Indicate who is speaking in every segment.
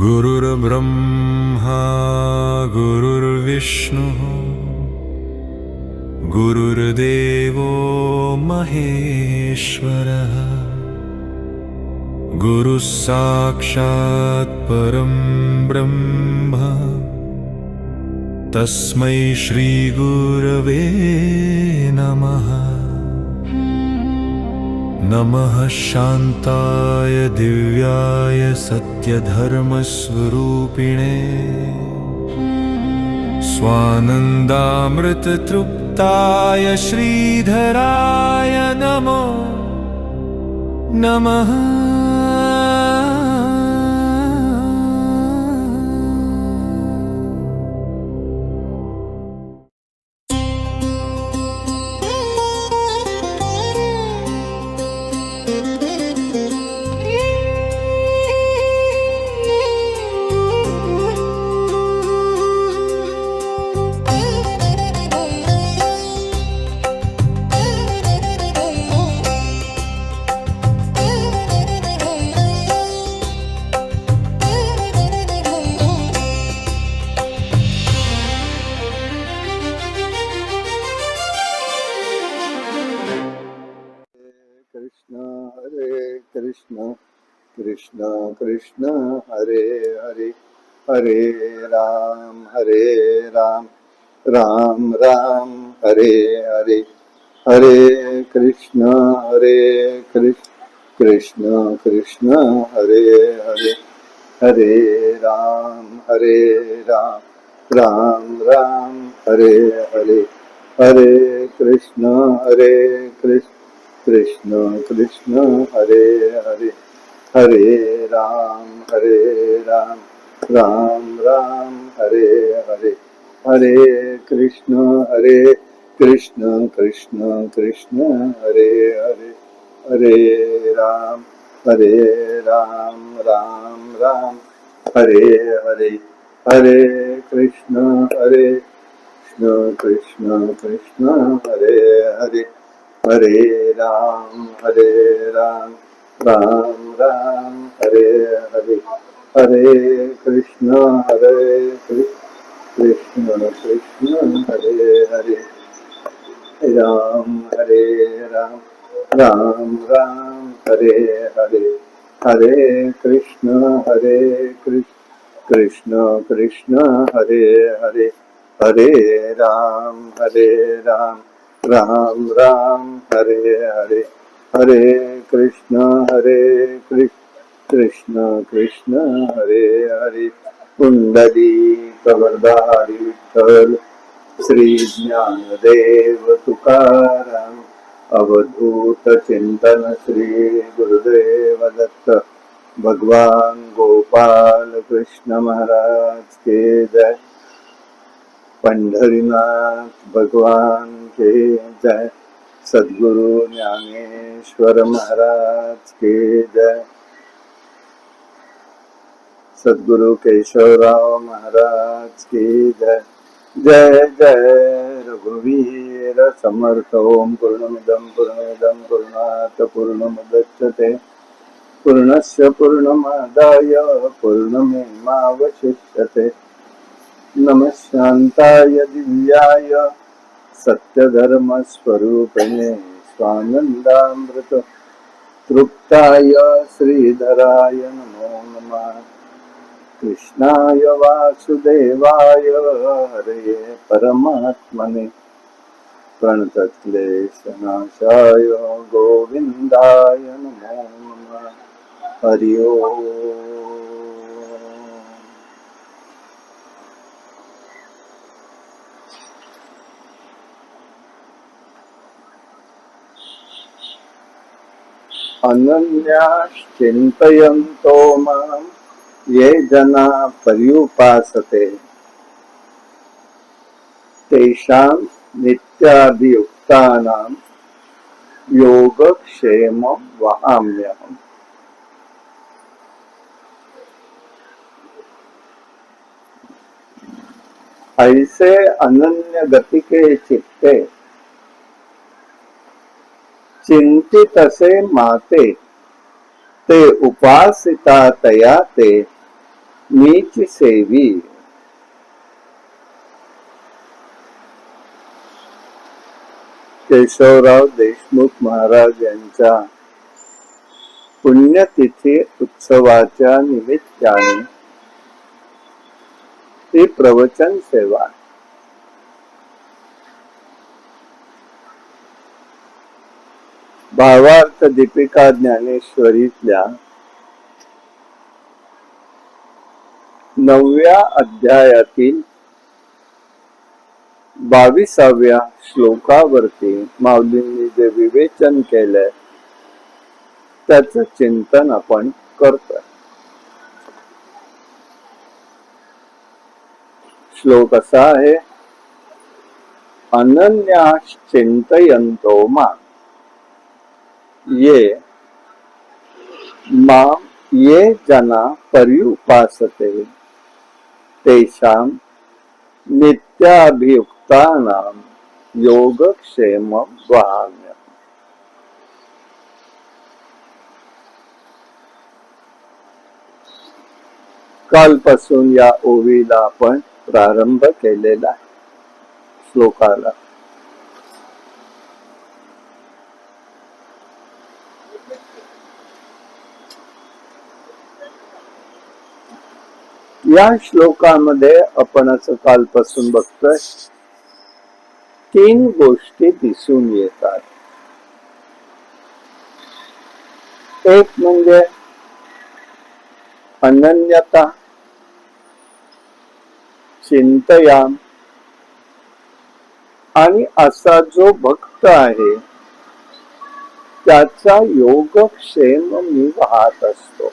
Speaker 1: गुरुर्ब्रह्मा गुरुर्विष्णु गुरुर्देवो महेश्वरः गुरुः साक्षात् परं ब्रह्म तस्मै श्रीगुरवे नमः। नमः शान्ताय दिव्याय सत्यधर्मस्वरूपिणे स्वानन्दामृततृप्ताय श्रीधराय नमो नमः।
Speaker 2: कृष्ण हरे कृष्ण कृष्ण कृष्ण हरे हरे हरे राम राम राम हरे हरे हरे कृष्ण कृष्ण कृष्ण हरे हरे हरे राम राम राम हरे हरे हरे कृष्ण कृष्ण कृष्ण हरे हरे हरे राम राम राम हरे हरे हरे कृष्ण कृष्ण कृष्ण हरे हरे हरे राम राम राम हरे हरे हरे कृष्ण कृष्ण कृष्ण हरे हरे हरे राम राम हरे हरे हरे कृष्ण कृष्ण कृष्ण हरे हरे राम राम हरे हरे हरे कृष्ण कृष्ण कृष्ण हरे हरे हरे राम राम हरे हरे हरे कृष्ण कृष्ण कृष्ण हरे हरे कुंडली कवरधारी विठ्ठल श्री ज्ञानदेव तुकाराम अवधूत चिंतन श्री गुरुदेव दत्त भगवान गोपाल कृष्ण महाराज के जय। पंढरीनाथ भगवान के जय। सद्गुरु ज्ञानेश्वर महाराज के जय। सद्गुरु केशवराव महाराज की जय। जय जय रघुवीर समर्थ। ओम पूर्णमिदं पूर्णात् पूर्णमुदच्यते पूर्णस्य पूर्णमादाय पूर्णमेवावशिष्यते। नमः शान्ताय दिव्याय सत्यधर्मस्वरूपिणे स्वानन्दामृत तृप्ताय श्रीधराय नमो नमः। कृष्णाय वासुदेवाय हरे परमात्मने प्रणतक्लेशनाशाय गोविन्दाय नमो नमः। हरि ओम। अनन्याश्चिन्तयन्तो मां ये जना पर्युपासते तेषां नित्याभियुक्तानां योगक्षेमं वहाम्यहम्। ऐसे अनन्य गति के चित्ते चिंतित से माते ते उपासिता तया ते मीच सेवी. केशवराव देशमुख महाराज यांच्या पुण्यतिथी उत्सवाच्या निमित्ताने ही प्रवचन सेवा. भावार्थ दीपिका ज्ञानेश्वरीतल्या 9व्या अध्यायातील 22व्या श्लोकावरती माऊलींनी जे विवेचन केलंय त्याचं चिंतन आपण करतोय. श्लोक असा आहे, अनन्यास चिंतयन्तो मां ये मां ये जना पर्युपासते तेषां नित्याभियुक्तानां योगक्षेमं वहाम्यहम्. कालपासून या ओवीला आपण प्रारंभ केलेला आहे. श्लोकाला या श्लोकामध्ये आपण असं कालपासून बघतोय 3 गोष्टी दिसून येतात. एक म्हणजे अनन्यता, चिंतयाम, आणि असा जो भक्त आहे त्याचा योगक्षेम मी वाहत असतो.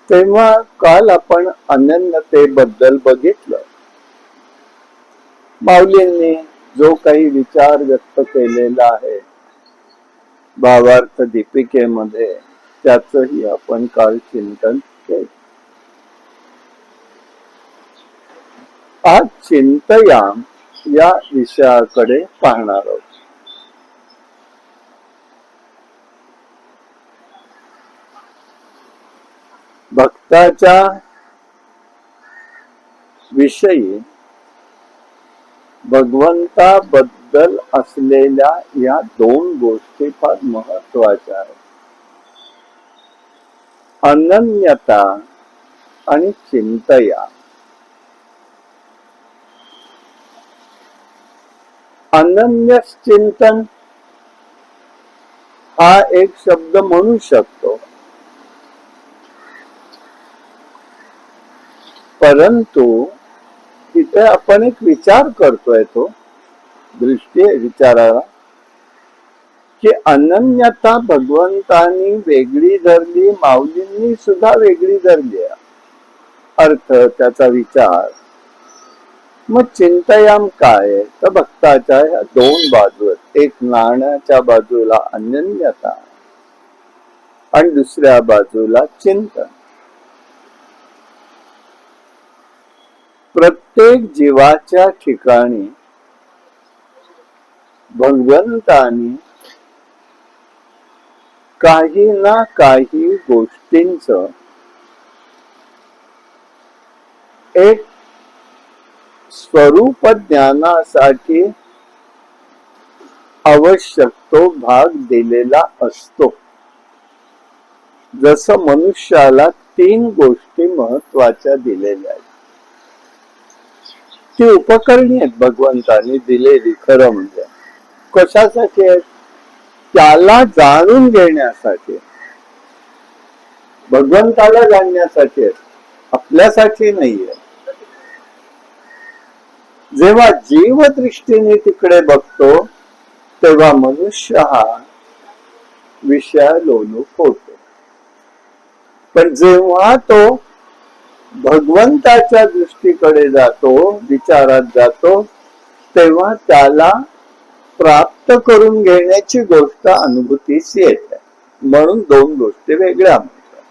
Speaker 2: तेव्हा काल आपण अनन्यतेबद्दल बघितलं. माऊलींनी जो काही विचार व्यक्त केलेला आहे भावार्थ दीपिकेमध्ये त्याचंही आपण काल चिंतन केलं. आज चिंतयाम या विषयाकडे पाहणार आहोत. भक्ताच्या विषयी भगवंताबद्दल असलेल्या या 2 गोष्टी फार महत्वाच्या आहेत. अनन्यता आणि चिंतया. अनन्य चिंतन हा एक शब्द म्हणू शकतो, परंतु तिथे आपण एक विचार करतोय, तो दृष्टी आहे विचाराला, की अनन्यता भगवंतांनी वेगळी धरली, माऊलींनी सुद्धा वेगळी धरली आहे. अर्थ त्याचा विचार. मग चिंतयाम काय? तर भक्ताच्या ह्या 2 बाजू आहेत. एक नाण्याच्या बाजूला अनन्यता आणि दुसऱ्या बाजूला चिंतन. प्रत्येक जीवाच्या ठिकाणी भगवंतानी काही ना काही गोष्टींचं एक स्वरूप ज्ञानासाठी आवश्यक तो भाग दिलेला असतो. जसं मनुष्याला 3 गोष्टी महत्वाच्या दिलेल्या आहेत. ती उपकरणी आहेत भगवंतांनी दिलेली. खरं म्हणजे कशासाठी आहेत? त्याला जाणून घेण्यासाठी, भगवंताला जाणण्यासाठी आहेत, आपल्यासाठी नाहीये. जेव्हा जीव दृष्टीने तिकडे बघतो तेव्हा मनुष्य हा विषयालोलुप होतो. पण जेव्हा तो भगवंताच्या दृष्टीकडे जातो, विचारात जातो, तेव्हा त्याला प्राप्त करून घेण्याची गोष्ट अनुभूतीस येते. म्हणून 2 गोष्टी वेगळ्या म्हणतात.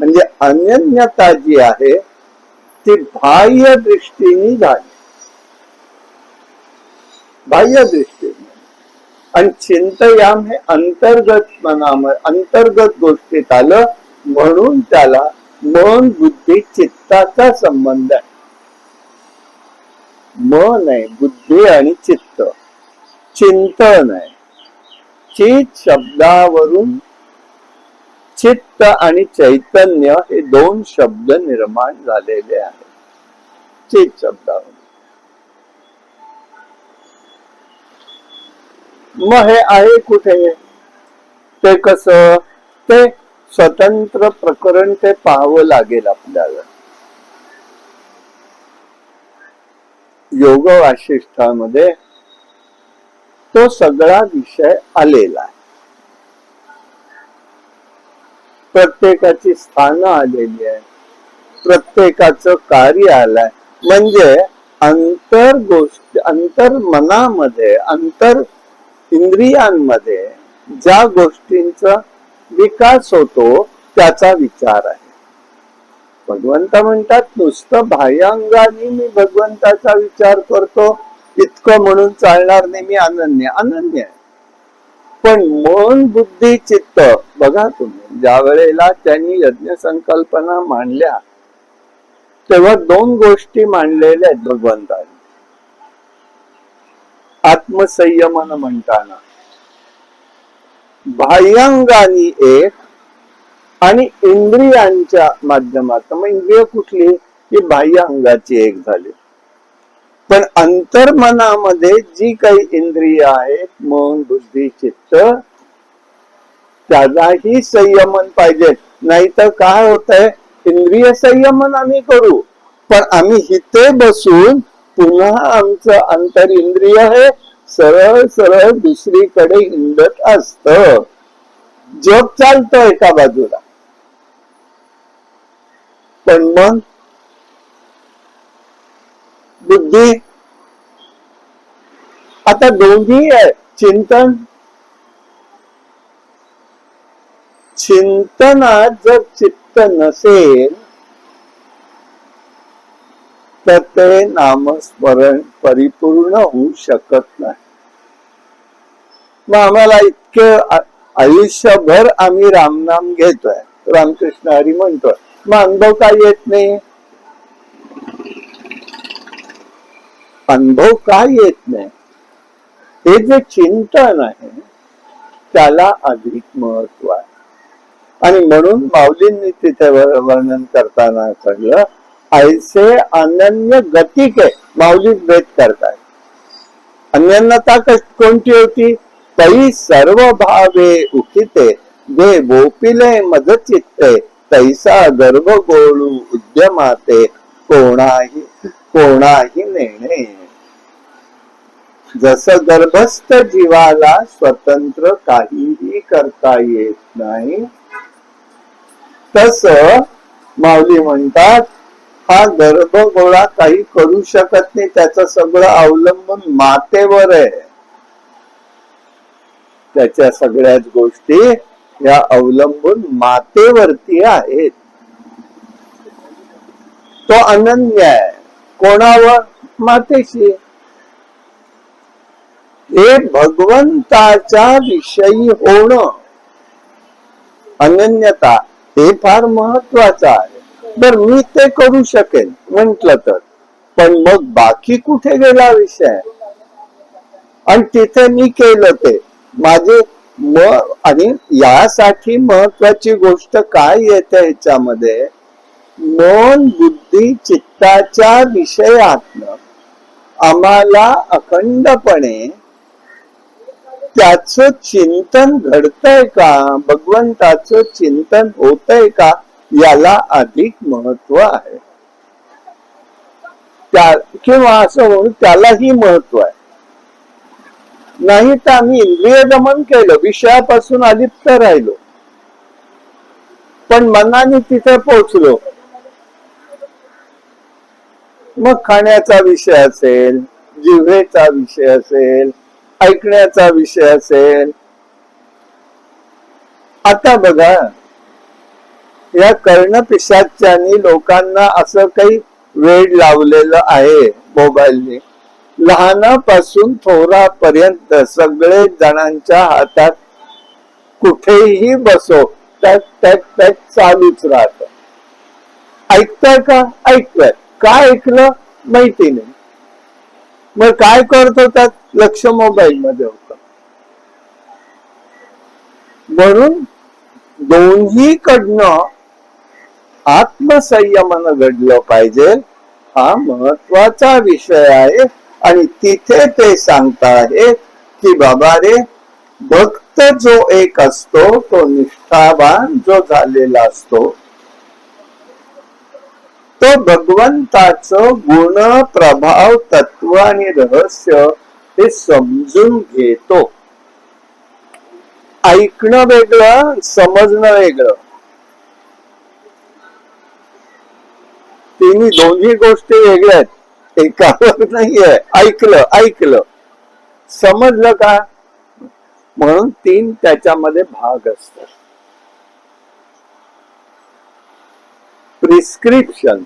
Speaker 2: म्हणजे अनन्यता जी आहे ती बाह्य दृष्टीने झाली, बाह्य दृष्टीने. आणि चिंतयाम हे अंतर्गत अंतर्गत गोष्टीत आलं, म्हणून त्याला मन बुद्धी चित्ताचा संबंध आहे. मन आहे बुद्धी आणि चित्त, चिंतन आहे. चित शब्दावरून चित्त आणि चैतन्य हे दोन शब्द निर्माण झालेले आहेत. चित शब्दावरून मग हे आहे कुठे, ते कसं, ते स्वतंत्र प्रकरण ते पाहावं लागेल आपल्याला. योग वासिष्ठामध्ये तो सगळा विषय आलेला आहे. प्रत्येकाची स्थानं आलेली आहे, प्रत्येकाचं कार्य आलंय. म्हणजे अंतर गोष्ट, अंतर मनामध्ये, अंतर इंद्रियांमध्ये ज्या गोष्टींचा विकास होतो त्याचा विचार आहे. भगवंत म्हणतात नुसतं बाह्यांगाने मी भगवंताचा विचार करतो इतकं म्हणून चालणार नाही, मी अनन्य आहे. पण मन बुद्धी चित्त बघा तुम्ही, ज्या वेळेला त्यांनी यज्ञ संकल्पना मांडल्या तेव्हा दोन गोष्टी मांडलेल्या आहेत भगवंतांनी. आत्मसंयमन म्हणताना बाह्यांगानी एक आणि इंद्रियांच्या माध्यमात, मग इंद्रिय कुठली, ही बाह्य अंगाची एक झाली. पण अंतर्मनामध्ये जी काही इंद्रिय आहेत, मन बुद्धी चित्त, त्यालाही संयमन पाहिजे. नाहीतर काय होतंय, इंद्रिय संयमन आम्ही करू पण आम्ही हिते बसून पुन्हा आमचं अंतर इंद्रिय हे सरळ सरळ दुसरीकडे हिंडत असत. जग चालतं एका बाजूला, पण मन बुद्धी आता दोन्ही आहे. चिंतनात जर चित्त नसेल तर ते नामस्मरण परिपूर्ण होऊ शकत नाही. मग आम्हाला इतकं आयुष्यभर आम्ही रामनाम घेतोय, रामकृष्ण हरी म्हणतोय, मग अनुभव काय येत नाही, अनुभव काय येत नाही. हे जे चिंतन आहे त्याला अधिक महत्व आहे. आणि म्हणून माऊलींनी तिथे वर्णन करताना सांगलं, ऐसे अनन्य गतिके, माऊली भेद करताय. अन्यन्यता कोणती होती, तै सर्व भावे उठिते जे गोपिले मद चित्ते तैसा गर्भ गोळू उद्यमाते कोणाही नेणे. जसं गर्भस्थ जीवाला स्वतंत्र काहीही करता येत नाही, तस माऊली म्हणतात हा गर्भगोळा काही करू शकत नाही, त्याचं सगळं अवलंबून मातेवर आहे. त्याच्या सगळ्याच गोष्टी या अवलंबून मातेवरती आहेत. तो अनन्य आहे. कोणावर, मातेशी. हे भगवंताच्या विषयी होणं, अनन्यता, हे फार महत्वाचं आहे. बर मी ते करू शकेन म्हंटल तर, पण मग बाकी कुठे गेला विषय. आणि तिथे मी केलं ते माझे आणि यासाठी महत्वाची गोष्ट काय येते ह्याच्यामध्ये, मन बुद्धी चित्ताच्या विषयातनं आम्हाला अखंडपणे त्याचं चिंतन घडतंय का, भगवंताचं चिंतन होतंय का, याला अधिक महत्व आहे. किंवा असं म्हणून त्यालाही महत्व आहे. नाही तर आम्ही इंद्रिय दमन केलं, विषयापासून अलिप्त राहिलो, पण मनाने तिथे पोहोचलो. मग खाण्याचा विषय असेल, जिव्हेचा विषय असेल, ऐकण्याचा विषय असेल. आता बघा, या कर्णपिशाच्यांनी लोकांना असं काही वेड लावलेलं आहे मोबाईलने, लहानापासून थोरापर्यंत सगळे जणांच्या हातात कुठेही बसो टक टक टक चालूच राहत. ऐकताय का? ऐकलंय. काय ऐकलं माहिती नाही. मग काय करत होतात? लक्ष मोबाईल मध्ये होत. म्हणून दोन्हीकडनं आत्मसंयमानं घडलं पाहिजे, हा महत्वाचा विषय आहे. आणि तिथे ते सांगता आहे की बाबा रे, भक्त जो एक असतो तो निष्ठावान जो झालेला असतो तो भगवंताचं गुण प्रभाव तत्व आणि रहस्य हे समजून घेतो. ऐकणं वेगळं, समजणं वेगळं. दोन्ही गोष्टी वेगळ्या आहेत. एकावर नाहीये. ऐकलं समजलं का? म्हणून 3 त्याच्यामध्ये भाग असतात. प्रिस्क्रिप्शन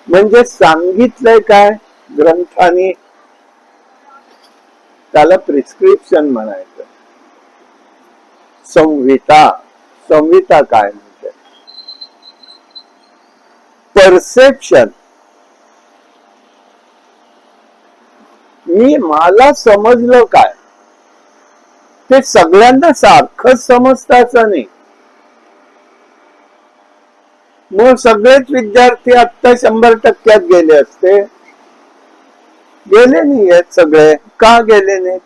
Speaker 2: म्हणजे सांगितलंय काय ग्रंथाने, त्याला प्रिस्क्रिप्शन म्हणायचं. संहिता काय म्हणजे? परसेप्शन, मला समजलं काय, ते सगळ्यांना सारखंच समजताच नाही. मग सगळेच विद्यार्थी आता 100% गेले असते. गेले नाही आहेत सगळे. का गेले नाहीत?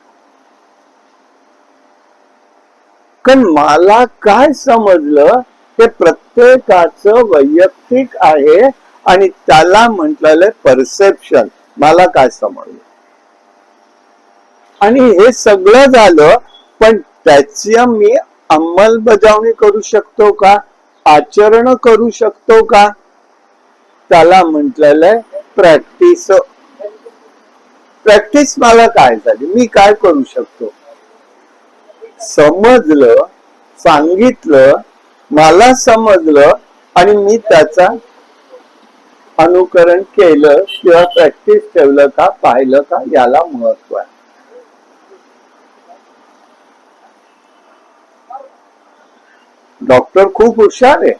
Speaker 2: कारण मला काय समजलं ते प्रत्येकाचं वैयक्तिक आहे आणि त्याला म्हटलेलं परसेप्शन. मला काय समजलं आणि हे सगळं झालं, पण त्याची मी अंमलबजावणी करू शकतो का? आचरण करू शकतो का? त्याला म्हटलेलं आहे प्रॅक्टिस. प्रॅक्टिस मला काय झाली? मी काय करू शकतो? समजलं, सांगितलं, मला समजलं आणि मी त्याचा अनुकरण केलं किंवा प्रॅक्टिस ठेवलं का, पाहिलं का, याला महत्व आहे. डॉक्टर खूप हुशार आहे,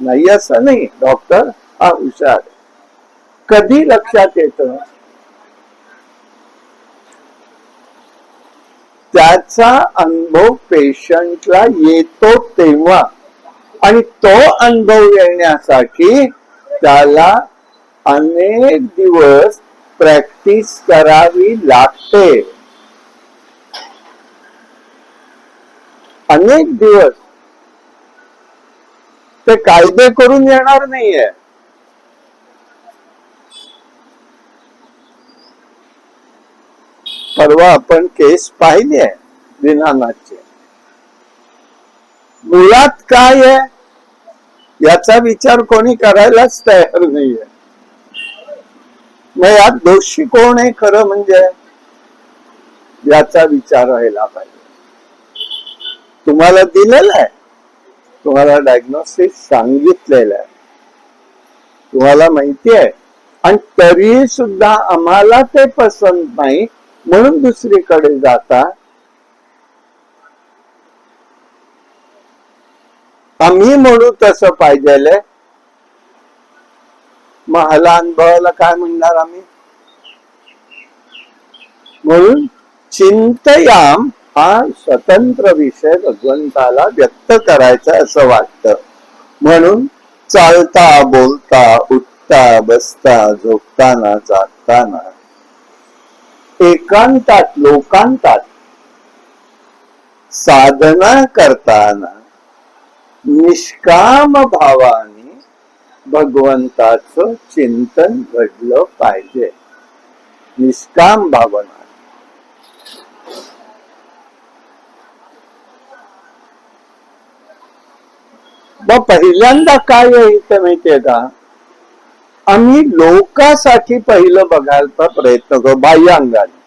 Speaker 2: नाही असं नाही. डॉक्टर हा हुशार आहे. कधी लक्षात येतं? त्याचा अनुभव पेशंटला येतो तेव्हा. आणि तो अनुभव येण्यासाठी त्याला अनेक दिवस प्रॅक्टिस करावी लागते. अनेक दिवस. ते कायदे करून येणार नाहीये. परवा आपण केस पाहिली आहे दिनानाथची. मुळात काय आहे याचा विचार कोणी करायलाच तयार नाहीये. मग यात दोषी कोण आहे खरं म्हणजे, याचा विचार व्हायला पाहिजे. तुम्हाला दिलेलं आहे, तुम्हाला डायग्नोसिस सांगितलेलं आहे, तुम्हाला माहिती आहे, आणि तरी सुद्धा आम्हाला ते पसंत नाही म्हणून दुसरीकडे जाता. आम्ही म्हणू तसं पाहिजे. मग ह्याला अनुभवाला काय म्हणणार आम्ही? म्हणून चिंतयाम हा स्वतंत्र विषय भगवंताला व्यक्त करायचा असं वाटतं. म्हणून चालता बोलता उठता बसता झोपताना जागताना एकांतात लोकांतात साधना करताना निष्काम भावाने भगवंताचं चिंतन घडलं पाहिजे. निष्काम भावना. मग पहिल्यांदा काय आहे माहितीये का? आम्ही लोकासाठी पहिलं बघायचा प्रयत्न करू, बाह्यांगाने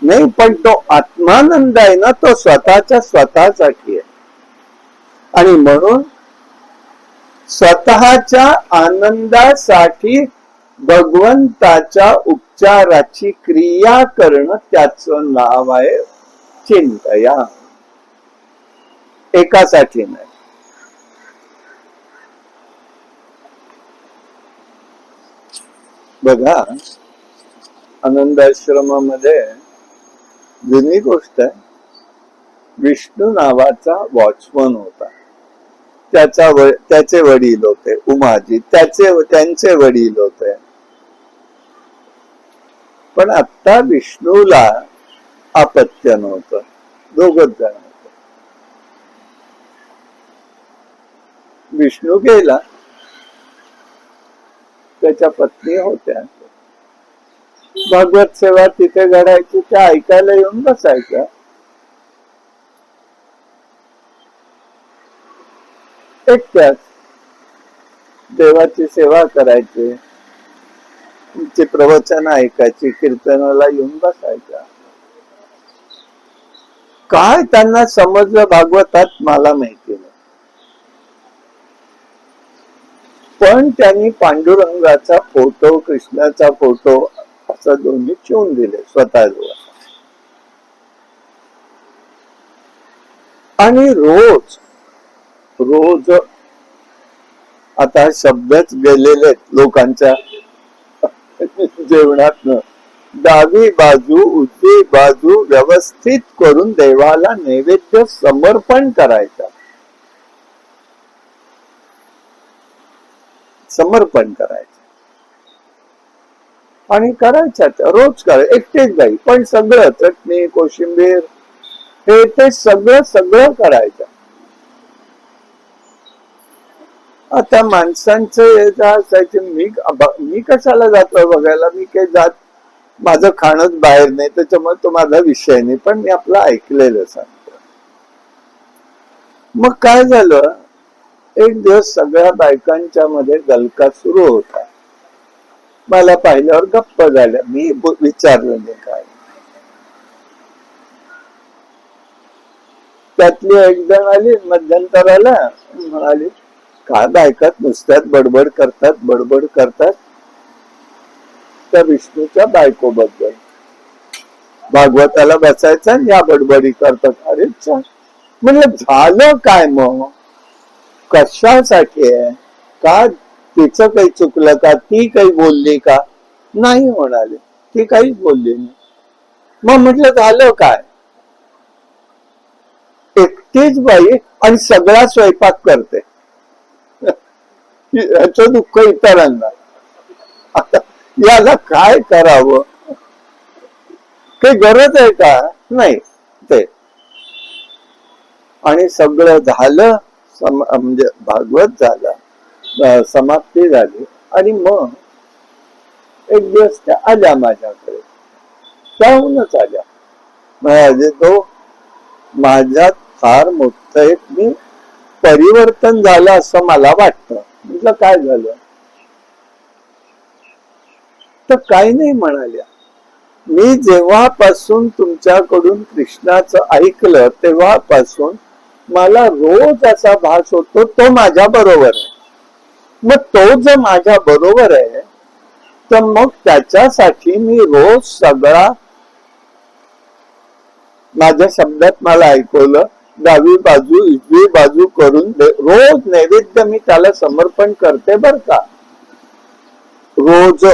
Speaker 2: नाही. पण तो आत्मानंद आहे ना, तो स्वतःच्या स्वतःसाठी आहे. आणि म्हणून स्वतःच्या आनंदासाठी भगवंताच्या उपचाराची क्रिया करणं त्याचं नाव आहे चिंतया. एकासाठी नाही. बघा, आनंदाश्रमामध्ये जुनी गोष्ट आहे. विष्णू नावाचा वॉचमन होता. त्याचे वडील होते उमाजी, त्यांचे वडील होते. पण आता विष्णूला अपत्य नव्हतं, दोघच जण होते. विष्णू गेला, त्याच्या पत्नी होत्या. भागवत सेवा तिथे घडायची, त्या ऐकायला येऊन बसायच्या. एकट्याच देवाची सेवा करायची, तुमचे प्रवचन ऐकायची, कीर्तनाला येऊन बसायच्या. काय त्यांना समजलं भागवतात मला माहिती नाही, पण त्यांनी पांडुरंगाचा फोटो, कृष्णाचा फोटो असं दोन्ही ठेवून दिले स्वतःजवळ. आणि रोज रोज आता शब्दच गेलेले लोकांच्या जेवणातनं, डावी बाजू उजवी बाजू व्यवस्थित करून देवाला नैवेद्य समर्पण करायचा. समर्पण करायचं आणि करायच्या रोज करायचं. एकटेच बाई, पण सगळं चटणी कोशिंबीर हे ते सगळं करायचं. आता माणसांचं असायचे, मी कशाला जातोय बघायला, मी काही जात, माझं खाणंच बाहेर नाही, त्याच्यामुळे तो माझा विषय नाही, पण मी आपलं ऐकलेलं सांगतो. मग काय झालं, एक दिवस सगळ्या बायकांच्या मध्ये गलका सुरू होता. मला पाहिल्यावर गप्प झाल्या. मी विचारलं नाही काय. त्यातली एक जण आली मध्यंतराला, म्हणाली काय बायकात नुसत्यात बडबड करतात त्या विष्णूच्या बायकोबद्दल. भागवताला बसायचं आणि या बडबडी करतात. अरे छान. म्हणलं झालं काय मग, कशासाठी आहे, का तिचं काही चुकलं का, ती काही बोलली का? नाही म्हणाले, ती काहीच बोलली नाही. मग म्हटलं झालं काय, एकटीच बाई आणि सगळा स्वयंपाक करते, याचं दुःख इतरांना. आता याला काय करावं, काही गरज आहे का? नाही ते. आणि सगळं झालं, म्हणजे भागवत झाला, समाप्ती झाली. आणि मग एक दिवस त्या आल्या माझ्याकडे, त्याहूनच आल्या. म्हणजे तो माझ्यात फार मोठं एक मी परिवर्तन झालं असं मला वाटतं. म्हटलं काय झालं, तर काही नाही म्हणाल्या. मी जेव्हापासून तुमच्याकडून कृष्णाचं ऐकलं तेव्हापासून मला रोज असा भास होतो तो माझ्या बरोबर आहे. मग तो जर माझ्या बरोबर आहे तर मग त्याच्यासाठी मी रोज सगळा, माझ्या शब्दात मला ऐकवलं, डावी बाजू उजवी बाजू करून रोज नैवेद्य मी त्याला समर्पण करते बर का, रोज.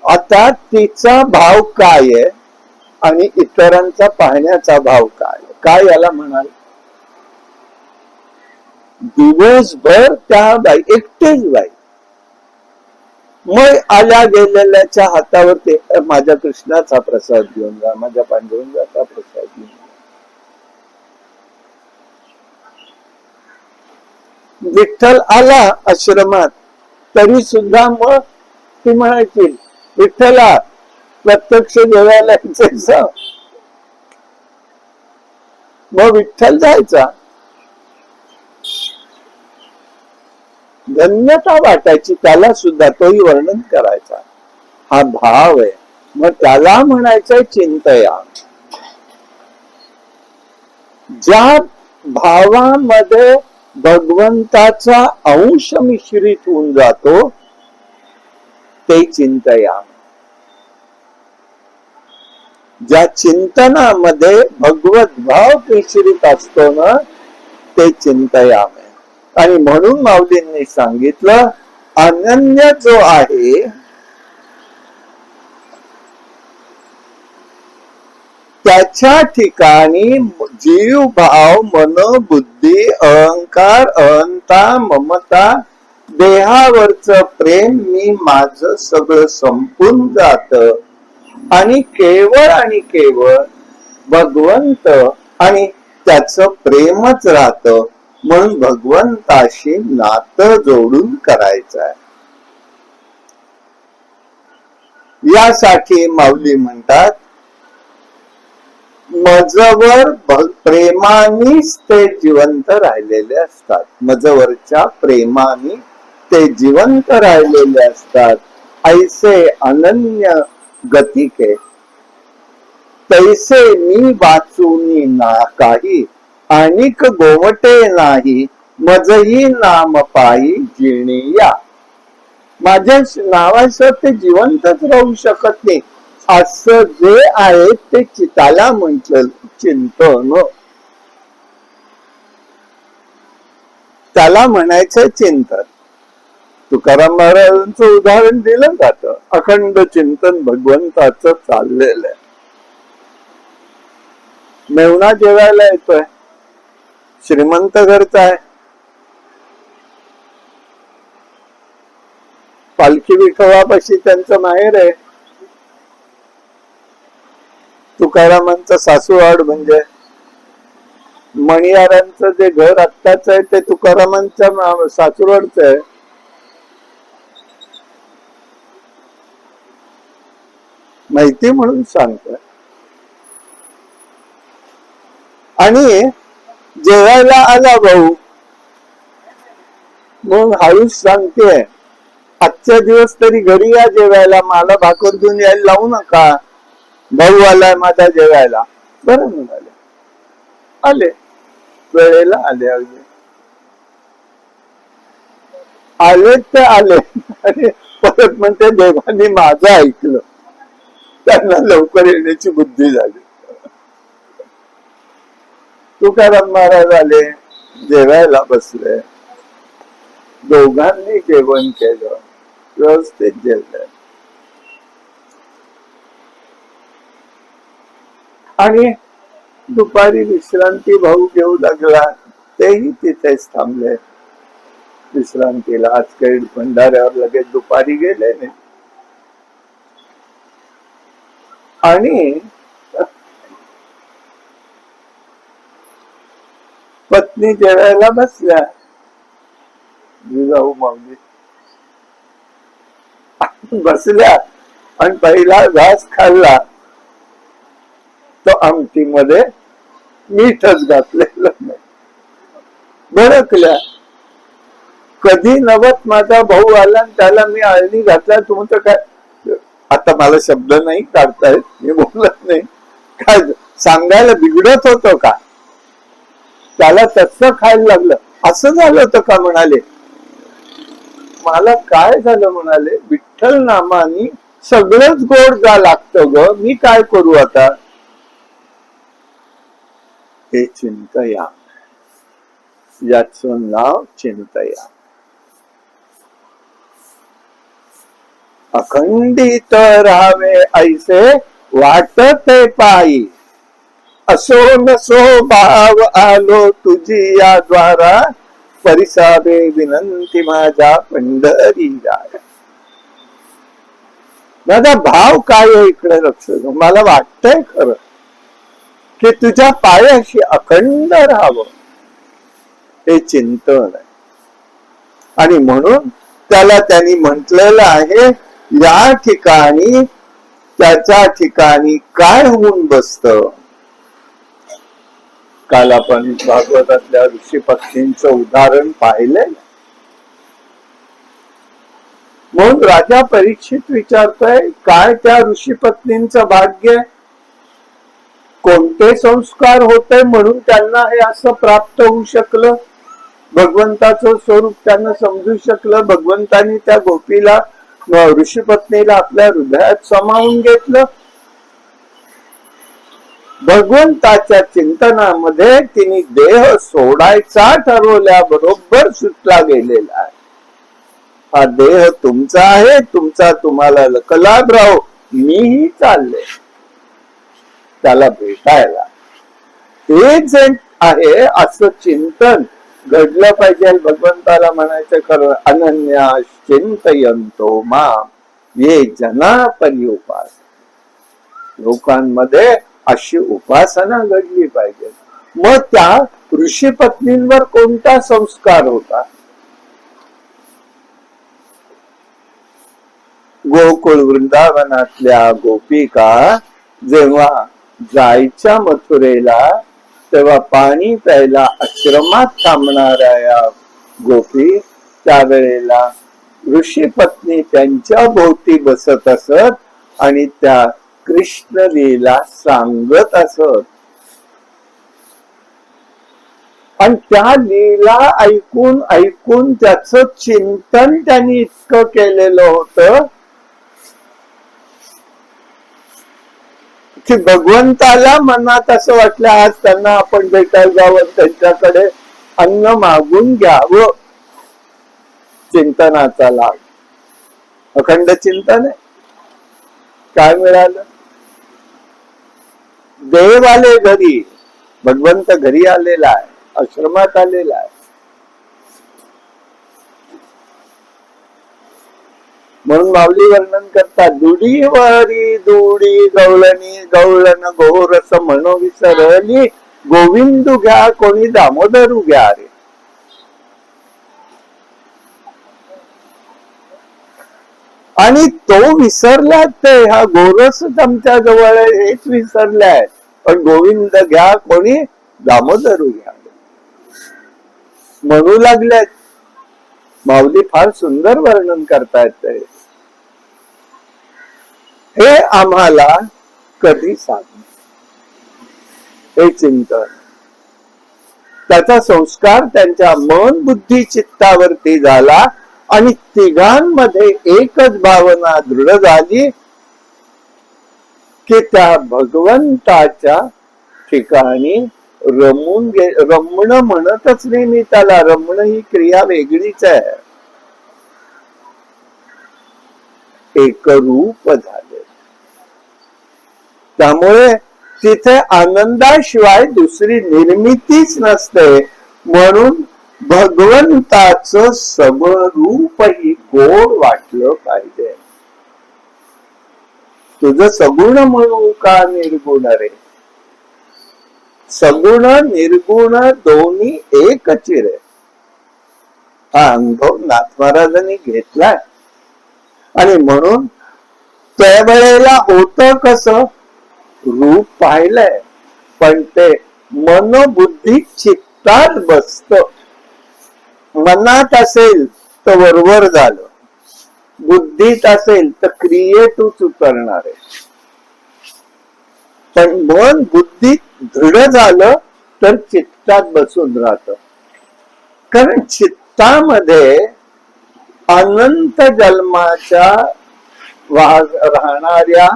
Speaker 2: आता तिचा भाव काय आहे आणि इतरांचा पाहण्याचा भाव काय याला म्हणाल. दिवसभर त्या बाई, एकटेच बाई, मग आल्या गेलेल्याच्या हातावरती माझ्या कृष्णाचा प्रसाद घेऊन जा, माझ्या पांडुरंगाचा प्रसाद घेऊन जा. विठ्ठल आला आश्रमात तरी सुद्धा मग ती म्हणायची, विठ्ठला प्रत्यक्ष जेवायला यायचं. मग विठ्ठल जायचा, धन्यता वाटायची त्याला सुद्धा, तोही वर्णन करायचा. हा भाव आहे. मग त्याला म्हणायचंय चिंतया. ज्या भावामध्ये भगवंताचा अंश मिश्रित होऊन जातो, ते चिंतयाम. ज्या चिंतनामध्ये भगवत भाव मिश्रित असतो ना, ते चिंतयाम आहे. आणि म्हणून माऊलींनी सांगितलं, अनन्य जो आहे त्याच्या ठिकाणी जीव भाव मन बुद्धी अहंकार अहंता ममता देहावरच प्रेम मी माझं सगळं संपून जात आणि केवळ भगवंत आणि त्याचं प्रेमच राहत. म्हणून भगवंताशी नातं जोडून करायचं आहे. यासाठी माऊली म्हणतात, मजवर प्रेमानेच ते जिवंत राहिलेले असतात. मजवरच्या प्रेमाने ते जिवंत राहिलेले असतात. ऐसे अनन्य गतिके तैसे मी वाचूनी ना काही, अनिक गोवटे नाही मजही नाम पायी जिणिया. माझ्या नावाचं ते जिवंतच राहू शकत नाही. असं जे आहे ते चिताला म्हटलं चिंतन, त्याला म्हणायचं चिंतन. तुकाराम महाराजांचं उदाहरण दिलं जातं. अखंड चिंतन भगवंताचं चाललेलं आहे. मेवणा जेवायला येतोय, श्रीमंत घरचा आहे, पालखी विठोबापाशी त्यांचं माहेर आहे. तुकारामांचं सासूवाड म्हणजे मणियारांचं जे घर आत्ताच आहे ते तुकारामांच्या सासूवाडच आहे. माहिती म्हणून सांगतोय. आणि जेवायला आला भाऊ, मग हळूच सांगते, आजच्या दिवस तरी घरी या जेवायला, मला भाकर घेऊन यायला लावू नका, भाऊ आलाय माझा जेवायला. बरं म्हणाले, आले वेळेला आले. अगदी आले ते आले आणि परत म्हणते देवानी माझं ऐकलं, त्यांना लवकर येण्याची बुद्धी झाली. तुकाराम महाराज आले, जेवायला बसले, दोघांनी जेवण केलं, व्यवस्थित जेवलं. आणि दुपारी विश्रांती भाऊ घेऊ लागला, तेही तिथेच थांबले विश्रांतीला. आज काही भंडाऱ्यावर लगेच दुपारी गेले नाही. आणि पत्नी जेवायला बसल्या, जिजाऊ माऊली बसल्या आणि पहिला घास खाल्ला तो आमटीमध्ये मीठच घातलेलं नाही. भडकल्या. कधी नवत माझा भाऊ आला आणि त्याला मी आळणी घातला, तुमचं काय, आता मला शब्द नाही काढतायत, मी बोलत नाही, काय सांगायला बिघडत होतो का, त्याला तसं खायला लागलं. असं झालं होतं का म्हणाले. मला काय झालं म्हणाले, विठ्ठल नामानी सगळंच गोड जा लागतं ग, मी काय करू आता. हे चिंतया, याचं नाव चिंतया. अखंडित राहावे ऐसे वाटते पायी, असो नसो भाव आलो तुझी या द्वारा, परिसावे विनंती माझ्या पंढरी जाय. माझा भाव काय आहे इकडे लक्ष दे. मला वाटतंय खरं की तुझ्या पायाशी अखंड राहावं, हे चिंतन आहे. आणि म्हणून त्याला त्यांनी म्हटलेलं आहे, या ठिकाणी त्याच्या ठिकाणी काय होऊन बसत. काल आपण भागवतातल्या ऋषी पत्नींचं उदाहरण पाहिलंय. म्हणून राजा परीक्षित विचारतोय, काय त्या ऋषी पत्नींचं भाग्य, कोणते संस्कार होते म्हणून त्यांना हे असं प्राप्त होऊ शकलं. भगवंताचं स्वरूप त्यानं समजू शकलं. भगवंतानी त्या गोपीला ऋषीपत्नीला आपल्या हृदयात सामावून घेतलं. भगवंताच्या चिंतनामध्ये तिने देह सोडायचा ठरवल्याबरोबर सुटला गेलेला आहे. हा देह तुमचा आहे, तुमचा तुम्हाला लकलाभ राहो, मीही चालले त्याला भेटायला. हे जे आहे असं चिंतन घडलं पाहिजे. भगवंताला म्हणायचं खरं, अनन्या चिंतयंतो माम ये जना पर्युपास. लोकांमध्ये अशी उपासना घडली पाहिजे. मग त्या ऋषी पत्नींवर कोणता संस्कार होता? गोकुळ वृंदावनातल्या गोपिका जेव्हा जायच्या मथुरेला, तेव्हा पाणी प्यायला आश्रमात थांबणाऱ्या या गोपी त्यावेळेला ऋषी पत्नी त्यांच्या भोवती बसत असत आणि त्या कृष्ण लीला सांगत असत. आणि त्या लीला ऐकून ऐकून त्याचं चिंतन त्यांनी इतकं केलेलं होतं की भगवंताला मनात असं वाटलं आज त्यांना आपण भेटायला जावं, त्यांच्याकडे अन्न मागून घ्यावं. चिंतनाचा लाभ, अखंड चिंतन आहे. काय मिळालं? देव आले घरी, भगवंत घरी आलेला आहे, आश्रमात आलेला आहे. म्हणून माऊली वर्णन करतात, दुडीवरी दुडी गवळणी गवळण घोरस म्हणो विसरली, गोविंदू घ्या कोणी दामोदरू घ्या रे. आणि तो विसरलाय, ते हा गोरस आमच्या जवळ आहे हेच विसरलाय, पण गोविंद घ्या कोणी दामोदरू घ्या म्हणू लागल्यात. माऊली फार सुंदर वर्णन करतायत ते. हे आम्हाला कधी साधन, हे चिंतन, त्याचा संस्कार त्यांच्या मन बुद्धी चित्तावरती झाला आणि तिघांमध्ये एकच भावना दृढ झाली की त्या भगवंताच्या ठिकाणी रमणं म्हणतच नाही मी त्याला. रमणं ही क्रिया वेगळीच आहे. एकरूप झाले. त्यामुळे तिथे आनंदाशिवाय दुसरी निर्मितीच नसते. म्हणून भगवंताचं समरूपही गोड वाटलं पाहिजे. तुझं सगुण म्हणू का निर्गुण रे? सगुण निर्गुण दोन्ही एकच रे. हा अनुभव नाथ महाराजांनी घेतलाय. आणि म्हणून त्यावेळेला होतं कसं, रूप पाहिलंय पण ते मनोबुद्धी चित्तात बसत. मनात असेल तर वरवर झालं, बुद्धीत असेल तर क्रियेतच उतरणार आहे. पण मन बुद्धीत दृढ झालं तर चित्तात बसून राहत. कारण चित्तामध्ये अनंत जन्माच्या राहणाऱ्या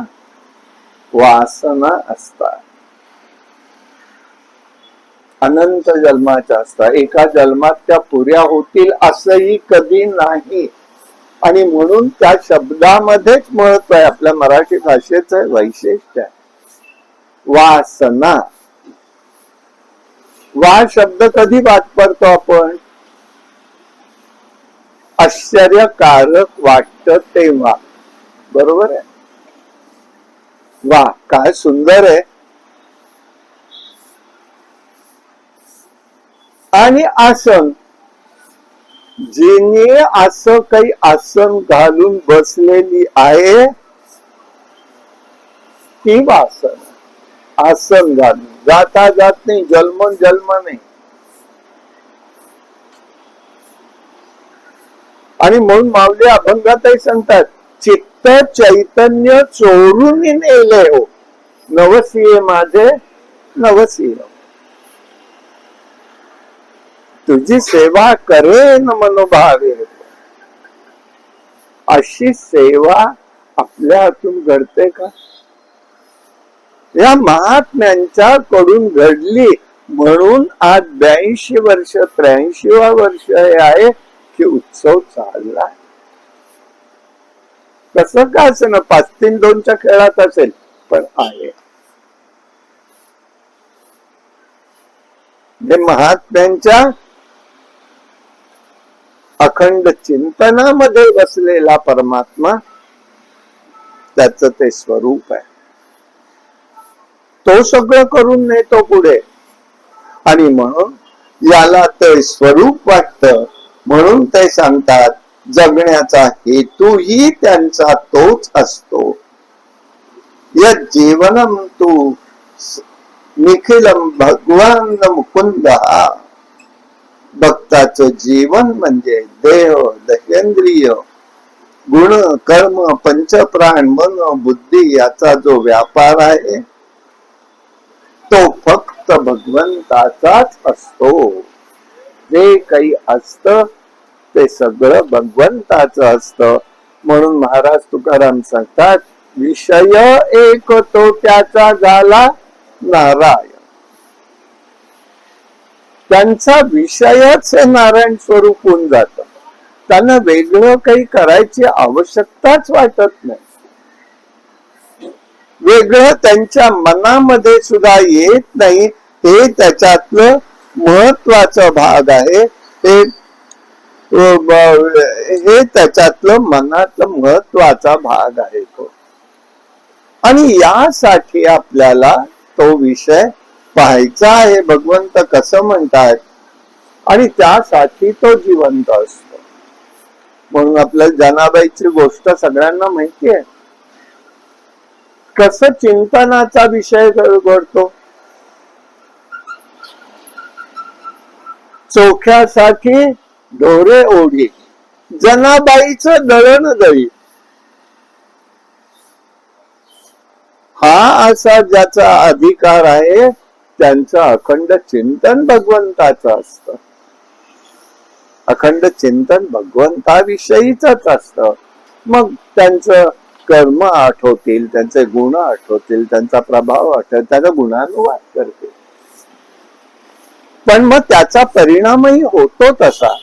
Speaker 2: वासना असतात. अनंत जन्माच्या असतात. एका जन्मात त्या पुऱ्या होतील असंही कधी नाही. आणि म्हणून त्या शब्दामध्येच महत्व आहे. आपल्या मराठी भाषेचं वैशिष्ट्य आहे वासना. वा शब्द कधी वापरतो आपण? आश्चर्यकारक वाटत तेव्हा. बरोबर आहे. वा काय सुंदर आहे. आणि आसन, जिने असं काही आसन घालून बसलेली आहे ती वासन. आसन घालून जाता जात नाही, जन्मन जन्म नाही. आणि म्हणून माऊली अभंगातही सांगतात, चित्त चैतन्य चोरून नेले हो, नवसिये माझे नवसिये. तुझी सेवा करेन मनोभावे, अशी सेवा आपल्या हातून घडते का? या महात्म्यांच्या कडून घडली म्हणून आज 82 वर्ष 83वा वर्ष हे आहे की उत्सव चालला. कसं का असेल ना, 5-3-2च्या खेळात असेल पण आहे. महात्म्यांच्या अखंड चिंतनामध्ये बसलेला परमात्मा, त्याच ते स्वरूप आहे. तो सगळं करून नेतो पुढे. आणि म्हणून याला ते स्वरूप वाटतं, म्हणून ते सांगतात जगण्याचा हेतूही त्यांचा तोच असतो. यत् जीवनम तू निखिलम भगवान मुकुंद. भक्ताचं जीवन म्हणजे देह, दहेंद्रिय, गुण, कर्म, पंचप्राण, मन, बुद्धी याचा जो व्यापार आहे तो फक्त भगवंताचाच असतो. जे काही असतं ते सगळं भगवंताचं असतं. म्हणून महाराज तुकाराम सांगतात विषय एक तो त्याचा झाला नारायण. त्यांचा विषयच हे नारायण स्वरूप होऊन जात. त्यांना वेगळं काही करायची आवश्यकताच वाटत नाही. वेगळं त्यांच्या मनामध्ये सुद्धा येत नाही. हे त्याच्यातलं महत्वाचं भाग आहे. हे त्याच्यातलं मनातलं महत्वाचा भाग आहे तो. आणि यासाठी आपल्याला तो विषय पाहायचा आहे. भगवंत कसं म्हणतात आणि त्यासाठी तो जिवंत असतो. म्हणून आपल्या जनाबाईची गोष्ट सगळ्यांना माहिती आहे. कसं चिंतनाचा विषय घडतो. चोख्यासाठी ढोरे ओढी, जनाबाईचं दळण दळी. हा असा ज्याचा अधिकार आहे त्यांचं अखंड चिंतन भगवंताचं असतं. अखंड चिंतन भगवंताविषयीच असतं. मग त्यांचं कर्म आठवतील, त्यांचे गुण आठवतील, त्यांचा प्रभाव आठवतील, त्याचा गुणानुवाद करतील. पण मग त्याचा परिणामही होतो तसा.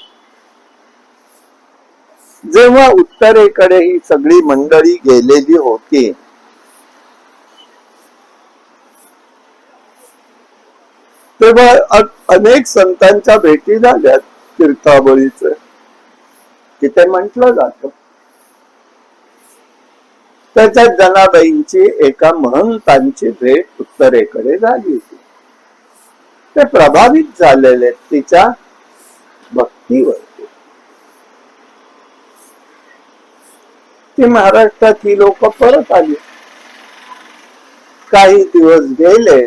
Speaker 2: जेव्हा उत्तरेकडे ही सगळी मंडळी गेलेली होती तेव्हा अनेक संतांच्या भेटी झाल्या तीर्थावळीचे. तिथे म्हटलं जातं त्याच्यात जनाबाईंची एका महंतांची भेट उत्तरेकडे झाली होती. ते प्रभावित झालेले तिच्या भक्तीवरती. ती महाराष्ट्रात ही लोक परत आली. काही दिवस गेले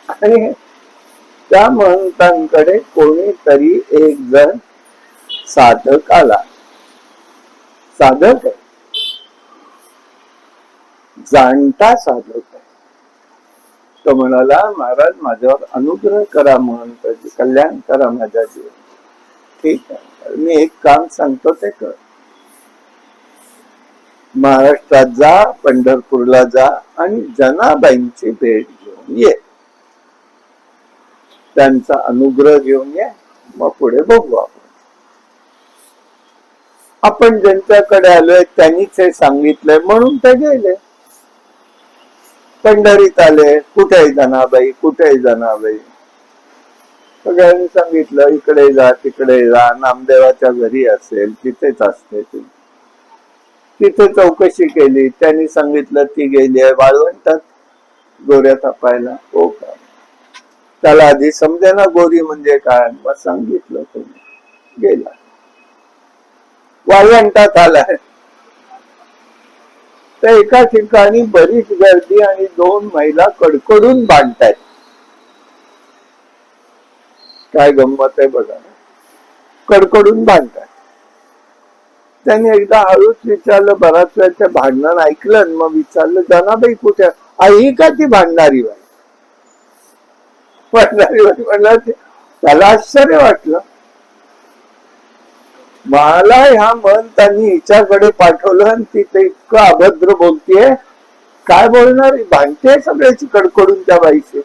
Speaker 2: आणि त्या महंतांकडे कोणीतरी एक जण साधक आला. साधक आहे, जाणता साधक आहे. तो म्हणाला महाराज माझ्यावर अनुग्रह करा, महंताजी कल्याण करा माझ्या जीवन. ठीक आहे, मी एक काम सांगतो ते कर. महाराष्ट्रात जा, पंढरपूरला जा आणि जनाबाईंची भेट घेऊन ये, त्यांचा अनुग्रह घेऊन ये, मग पुढे बघू आपण. आपण ज्यांच्याकडे आलोय त्यांनीच हे सांगितलंय म्हणून ते गेले. पंढरीत आले, कुठेही जनाबाई, कुठेही जनाबाई. सगळ्यांनी सांगितलं इकडे जा, तिकडे जा, नामदेवाच्या घरी असेल तिथेच असते ती. तिथे चौकशी केली, त्यांनी सांगितलं ती गेली आहे वाळवंटात गोऱ्या थापायला. हो का? त्याला आधी समजे ना गोरी म्हणजे काय, मग सांगितलं तुम्ही, गेला वाळवंटात आलाय. तर एका ठिकाणी बरीच गर्दी आणि 2 महिला कडकडून बांधतायत. काय गंमत आहे बघा, कडकडून बांधतायत. त्यांनी एकदा हळूच विचारलं, बराच वेळचं भांडण ऐकलं, मग विचारलं जनाबाई कुठे? आई का ती भांडणारी बाई? म्हणला त्याला आश्चर्य वाटलं. मला ह्या महंतांनी हिच्याकडे पाठवलं आणि ती ते इतकं अभद्र बोलतीये, काय बोलणार, भांडते सगळ्याची कडकडून त्या बाईचे.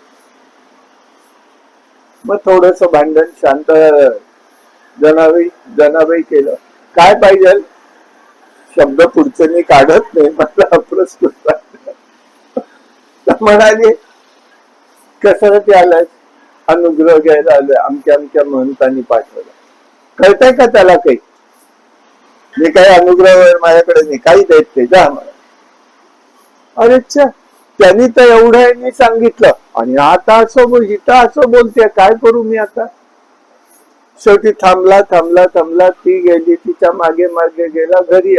Speaker 2: मग थोडस भांडण शांत जनाबाई केलं. काय पाहिजे, शब्द पुढचे मी काढत नाही, मला अप्रस्तुत म्हणाले कशासाठी आलाय, अनुग्रह घ्यायला आलोय, आमच्या महंतांनी पाठवलं. कळतंय का त्याला काही, मी काही अनुग्रह माझ्याकडे नाही, काही देत नाही, जा मला. अरे त्यांनी तर एवढं मी सांगितलं आणि आता असं हिता असं बोलते, काय करू मी आता. शेवटी थांबला, ती गेली, तिच्या मागे मागे गेला, घरी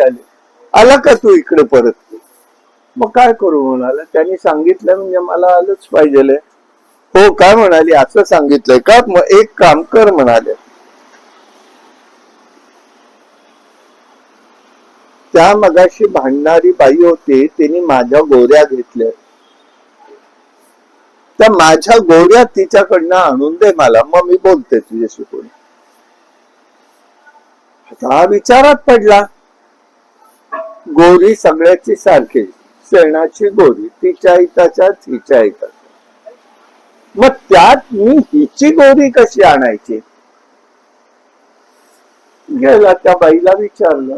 Speaker 2: आला का तू इकडे परत. मग काय करू म्हणाला, त्यांनी सांगितलं म्हणजे मला आलंच पाहिजे. हो काय म्हणाली, असं सांगितलंय का, मग एक काम कर म्हणाले, त्या मगाशी भांडणारी बाई होती, तिने माझ्या गोऱ्या घेतल्या, त्या माझ्या गोऱ्या तिच्याकडनं आणून दे मला, मग मी बोलते तुझ्याशी कोणी. आता विचारात पडला, गोरी सगळ्याची सारखी, शेणाची गोरी, तिच्या हिच्या हिताच्या, मग त्यात मी हिची गोरी कशी आणायची. गेला त्या बाईला विचारलं,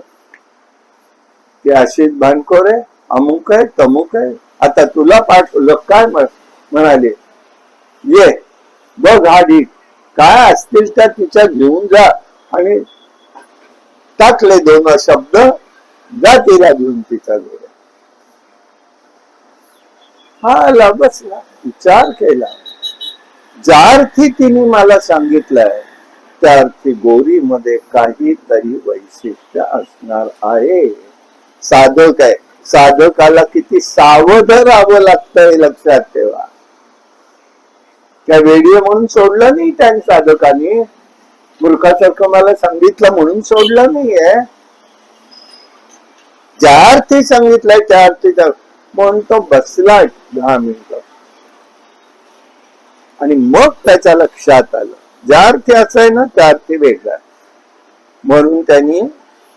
Speaker 2: ते अशीच भांडखोर आहे, अमुक आहे तमुक आहे, आता तुला पाठवलं काय. म्हणाले ये बघ हा ढीक, काय असतील त्या तिच्या घेऊन जा, आणि टाकले 2 शब्द, जा तिला घेऊन तिच्या गोऱ्या. हा आला बसला, विचार केला, ज्या अर्थी तिने मला सांगितलंय त्या अर्थी गोरी मध्ये काहीतरी वैशिष्ट्य असणार आहे. साधक आहे, साधकाला किती सावध राहावं लागतं हे लक्षात ठेवा. त्या वेडी म्हणून सोडलं नाही त्यांनी, साधकांनी मूर्खासारखं मला सांगितलं म्हणून सोडलं नाहीये. ज्या अर्थी सांगितलंय त्या अर्थी म्हणून तो बसला 10 मिनिटं, आणि मग त्याच्या लक्षात आलं ज्या अर्थी असं आहे ना त्या अर्थी वेगळा. म्हणून त्यांनी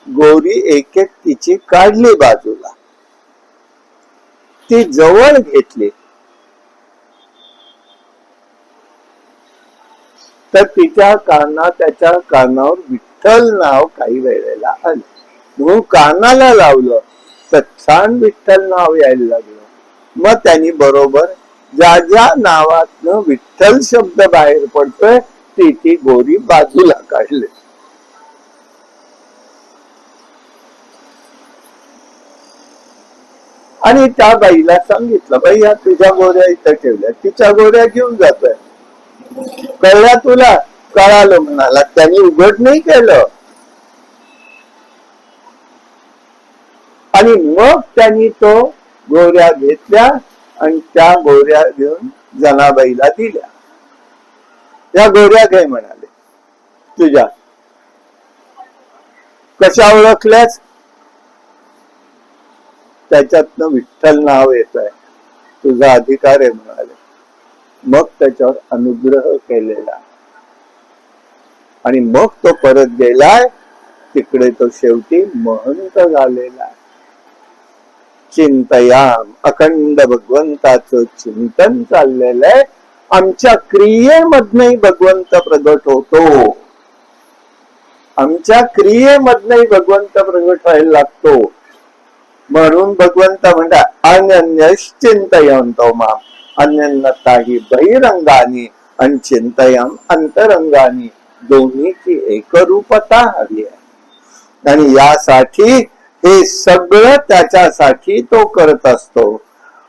Speaker 2: गोरी एक एक तिची काढली बाजूला, ती जवळ घेतली, तर तिच्या त्याच्या कानावर विठ्ठल नाव काही वेळेला आलं. म्हणून कानाला लावलं तर छान विठ्ठल नाव यायला लागलं. मग त्यांनी बरोबर ज्या ज्या नावातनं विठ्ठल शब्द बाहेर पडतोय ती गोरी बाजूला काढली. आणि त्या बाईला सांगितलं, बाई या तुझ्या गोऱ्या इथं ठेवल्या, तिच्या गोऱ्या घेऊन जातोय, कळल्या तुला. कळालं म्हणाला. त्यांनी उघड नाही केलं, आणि मग त्यांनी तो गोऱ्या घेतल्या आणि त्या गोऱ्या घेऊन जनाबाईला दिल्या. त्या गोऱ्या घे म्हणाले तुझ्या. कशा ओळखल्यास, त्याच्यातनं विठ्ठल नाव येत आहे, तुझा अधिकार आहे म्हणाले. मग त्याच्यावर अनुग्रह केलेला आणि मग तो परत गेलाय तिकडे, तो शेवटी महंत झालेला. चिंतयाम, अखंड भगवंताचं चिंतन चाललेलं आहे. आमच्या क्रियेमधनही भगवंत प्रगट होतो, आमच्या क्रियेमधनही भगवंत प्रगट व्हायला लागतो. म्हणून भगवंत म्हणतात अनन्यश्चिंतयन्तो माम, अन्यन्नताहि बहिरंगानी आणि चिंतयम अंतरंगानी, दोन्हीची एकरूपता हवी आहे. आणि यासाठी हे सगळं त्याच्यासाठी तो करत असतो.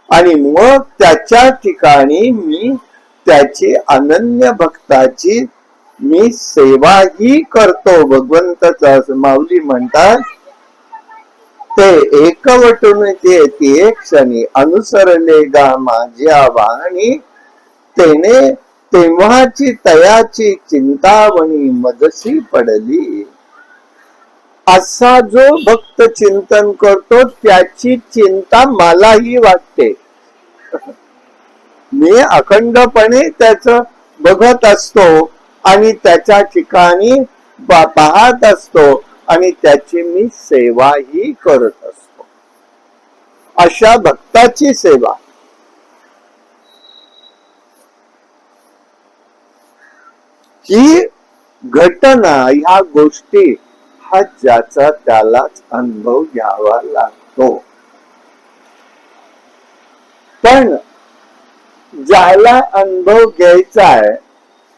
Speaker 2: आणि मग त्याच्या ठिकाणी मी त्याची भक्ताची मी सेवाही करतो. भगवंत माऊली म्हणतात ते एकवटून ते क्षणी अनुसरले गा माझ्या वाणी, तेने तेव्हाची तयाची चिंतावणी मजसी पडली. असा जो भक्त चिंतन करतो त्याची चिंता मलाही वाटते. मी अखंडपणे त्याच बघत असतो आणि त्याच्या ठिकाणी पाहत असतो आणि त्याची मी सेवाही करत असतो. अशा भक्ताची सेवा ही घटना, ह्या गोष्टी हा ज्याचा त्यालाच अनुभव घ्यावा लागतो. पण ज्याला अनुभव घ्यायचा आहे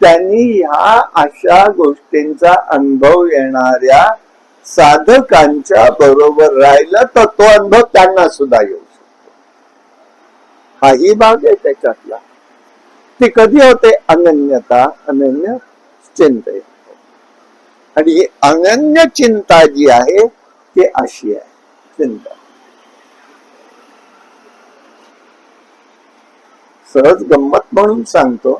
Speaker 2: त्यांनी ह्या अशा गोष्टींचा अनुभव येणाऱ्या साधकांच्या बरोबर राहिला तर तो अनुभव त्यांना सुद्धा येऊ शकतो. हाही भाग आहे त्याच्यातला. ती कधी होते? अनन्यता, अनन्य चिंता. आणि ही अनन्य चिंता जी आहे ती अशी आहे. चिंता सहज गंमत म्हणून सांगतो.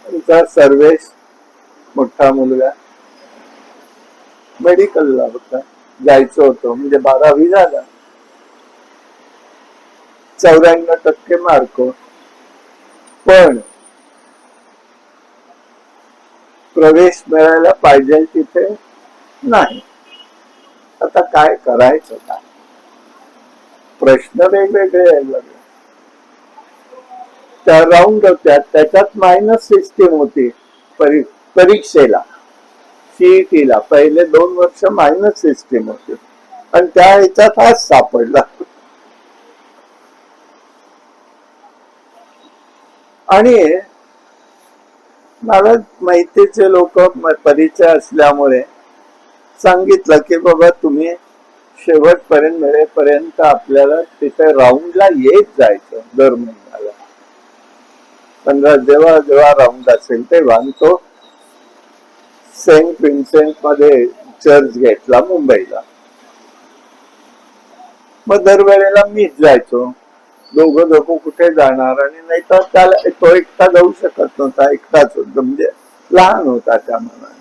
Speaker 2: आमचा सर्वेश मोठा मुलगा मेडिकलला होता, जायचं होतं, म्हणजे 12वी झाला, 94% मार्क, पण प्रवेश मिळायला पाहिजे तिथे नाही. आता काय करायचं? काय प्रश्न वेगवेगळे यायला लागले. त्या राऊंड होत्या, त्याच्यात मायनस सिस्टीम होती. परीक्षेला सीईटीला पहिले 2 वर्ष मायनस सिस्टीम होती आणि त्या ह्याच्यात हाच सापडला. आणि मला माहितीचे लोक परिचय असल्यामुळे सांगितलं की बाबा तुम्ही शेवटपर्यंत मिळेपर्यंत आपल्याला तिथे राऊंडला येत जायचं दर महिन्याला. 15 जेव्हा राऊंड असेल तेव्हा. तो सेंट विन्सेंट मध्ये चर्च घेतला मुंबईला. मग दरवेळेला मीच जायचो. दोघं कुठे जाणार? आणि नाही तर त्याला तो एकटा जाऊ शकत नव्हता, एकटाच होता, म्हणजे लहान होता त्या मनाने.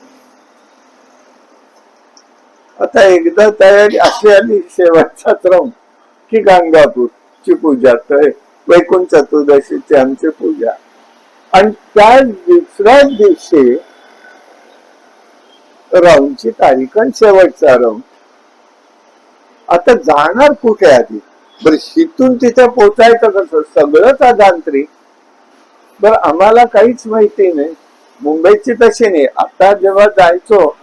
Speaker 2: आता एकदा तयारी अशी आली शेवटचाच राऊंड की गाणगापूरची पूजा, तर वैकुंठ चतुर्दशीची आमची पूजा. आणि त्या दुसऱ्याच दिवशी राऊंडची तारीख आणि शेवटचा राऊंड. आता जाणार कुठे आधी? बरं, शिथून तिथे पोचायचं कसं? सगळंच अजांत्रिक. बरं, आम्हाला काहीच माहिती नाही. मुंबईची तशी नाही. आता जेव्हा जायचो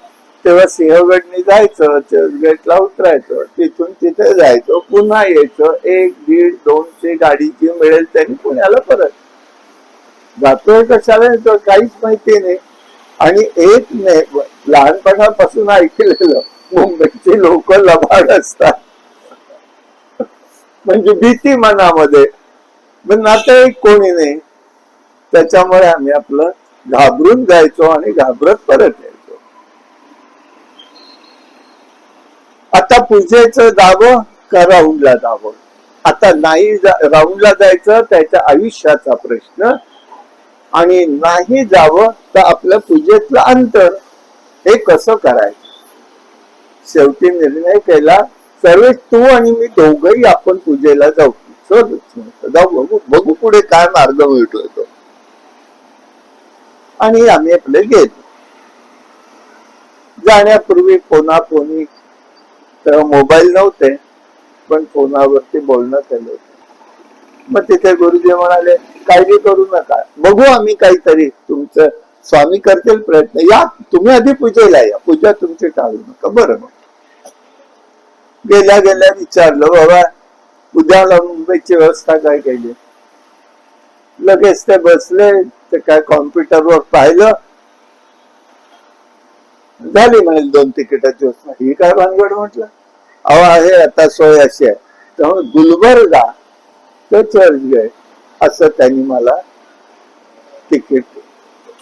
Speaker 2: तेव्हा सिंहगडनी जायचं, चर्चगेटला उतरायचं, तिथून तिथे जायचो, पुन्हा यायचं. 1, 1.5, 2ची गाडी जी मिळेल त्यांनी पुण्याला परत. जातोय कशाला येतो काहीच माहिती नाही. आणि एक नाही, लहानपणापासून ऐकलेलं मुंबईची लोक लबाड असतात, म्हणजे भीती मनामध्ये. पण नातेवाईक कोणी नाही, त्याच्यामुळे आम्ही आपलं घाबरून जायचो आणि घाबरत परत यायचो. आता पूजेचं जावं का राऊंडला जावं? आता नाही राऊंडला जायचं त्याच्या आयुष्याचा प्रश्न, आणि नाही जावं तर आपल्या पूजेतलं अंतर. हे कसं करायचं? शेवटी निर्णय केला, सर्वेच तू आणि मी दोघही आपण पूजेला जाऊ. जाऊ, बघू पुढे काय मार्ग मिळतोय तो. आणि आम्ही आपले गेलो. जाण्यापूर्वी फोनाफोनी, तेव्हा मोबाईल नव्हते, पण फोनावरती बोलणं केलं होतं. मग तिथे गुरुजी म्हणाले काळजी करू नका, बघू आम्ही काहीतरी, तुमचं स्वामी करतील प्रयत्न, या तुम्ही आधी पूजेला या, पूजा तुमची टाळू नका. बरं. मग गेल्या विचारलं, बाबा उद्याला मुंबईची व्यवस्था काय केली? लगेच ते बसले, ते काय कॉम्प्युटरवर पाहिलं, झाली म्हणेल 2 तिकिटाची व्यवस्था. ही काय भानगड? म्हटलं अहो आहे आता सोय अशी आहे. त्यामुळे गुलबर्गा ते चर्चगेट असं त्यांनी मला तिकीट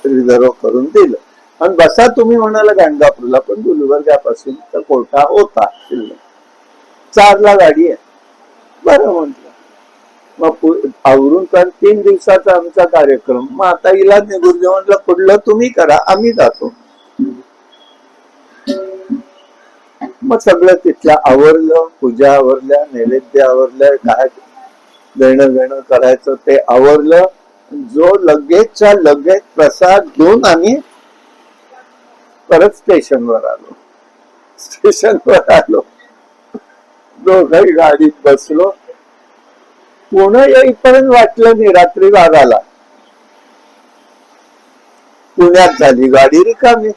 Speaker 2: रिझर्व करून दिलं. आणि बसा तुम्ही म्हणाला गाणगापूरला, पण गुलबर्ग्यापासून तर कोटा होता शिल्लक. 4ला गाडी आहे. बरं म्हटलं. मग आवरून कारण 3 दिवसाचा आमचा कार्यक्रम. मग आता इलाज नाही. गुरुजी म्हटलं पुढलं तुम्ही करा, आम्ही जातो. मग सगळं तिथलं आवरलं, पूजा आवरल्या, नैवेद्य आवरलं, काय देणं घेणं करायचं ते आवरलं. जो लगेचच्या लगेच प्रसाद घेऊन आम्ही परत स्टेशनवर आलो. दोघही गाडीत बसलो. पुणे येईपर्यंत वाटलं नाही, रात्री 12ला पुण्यात झाली गाडी रिकामी.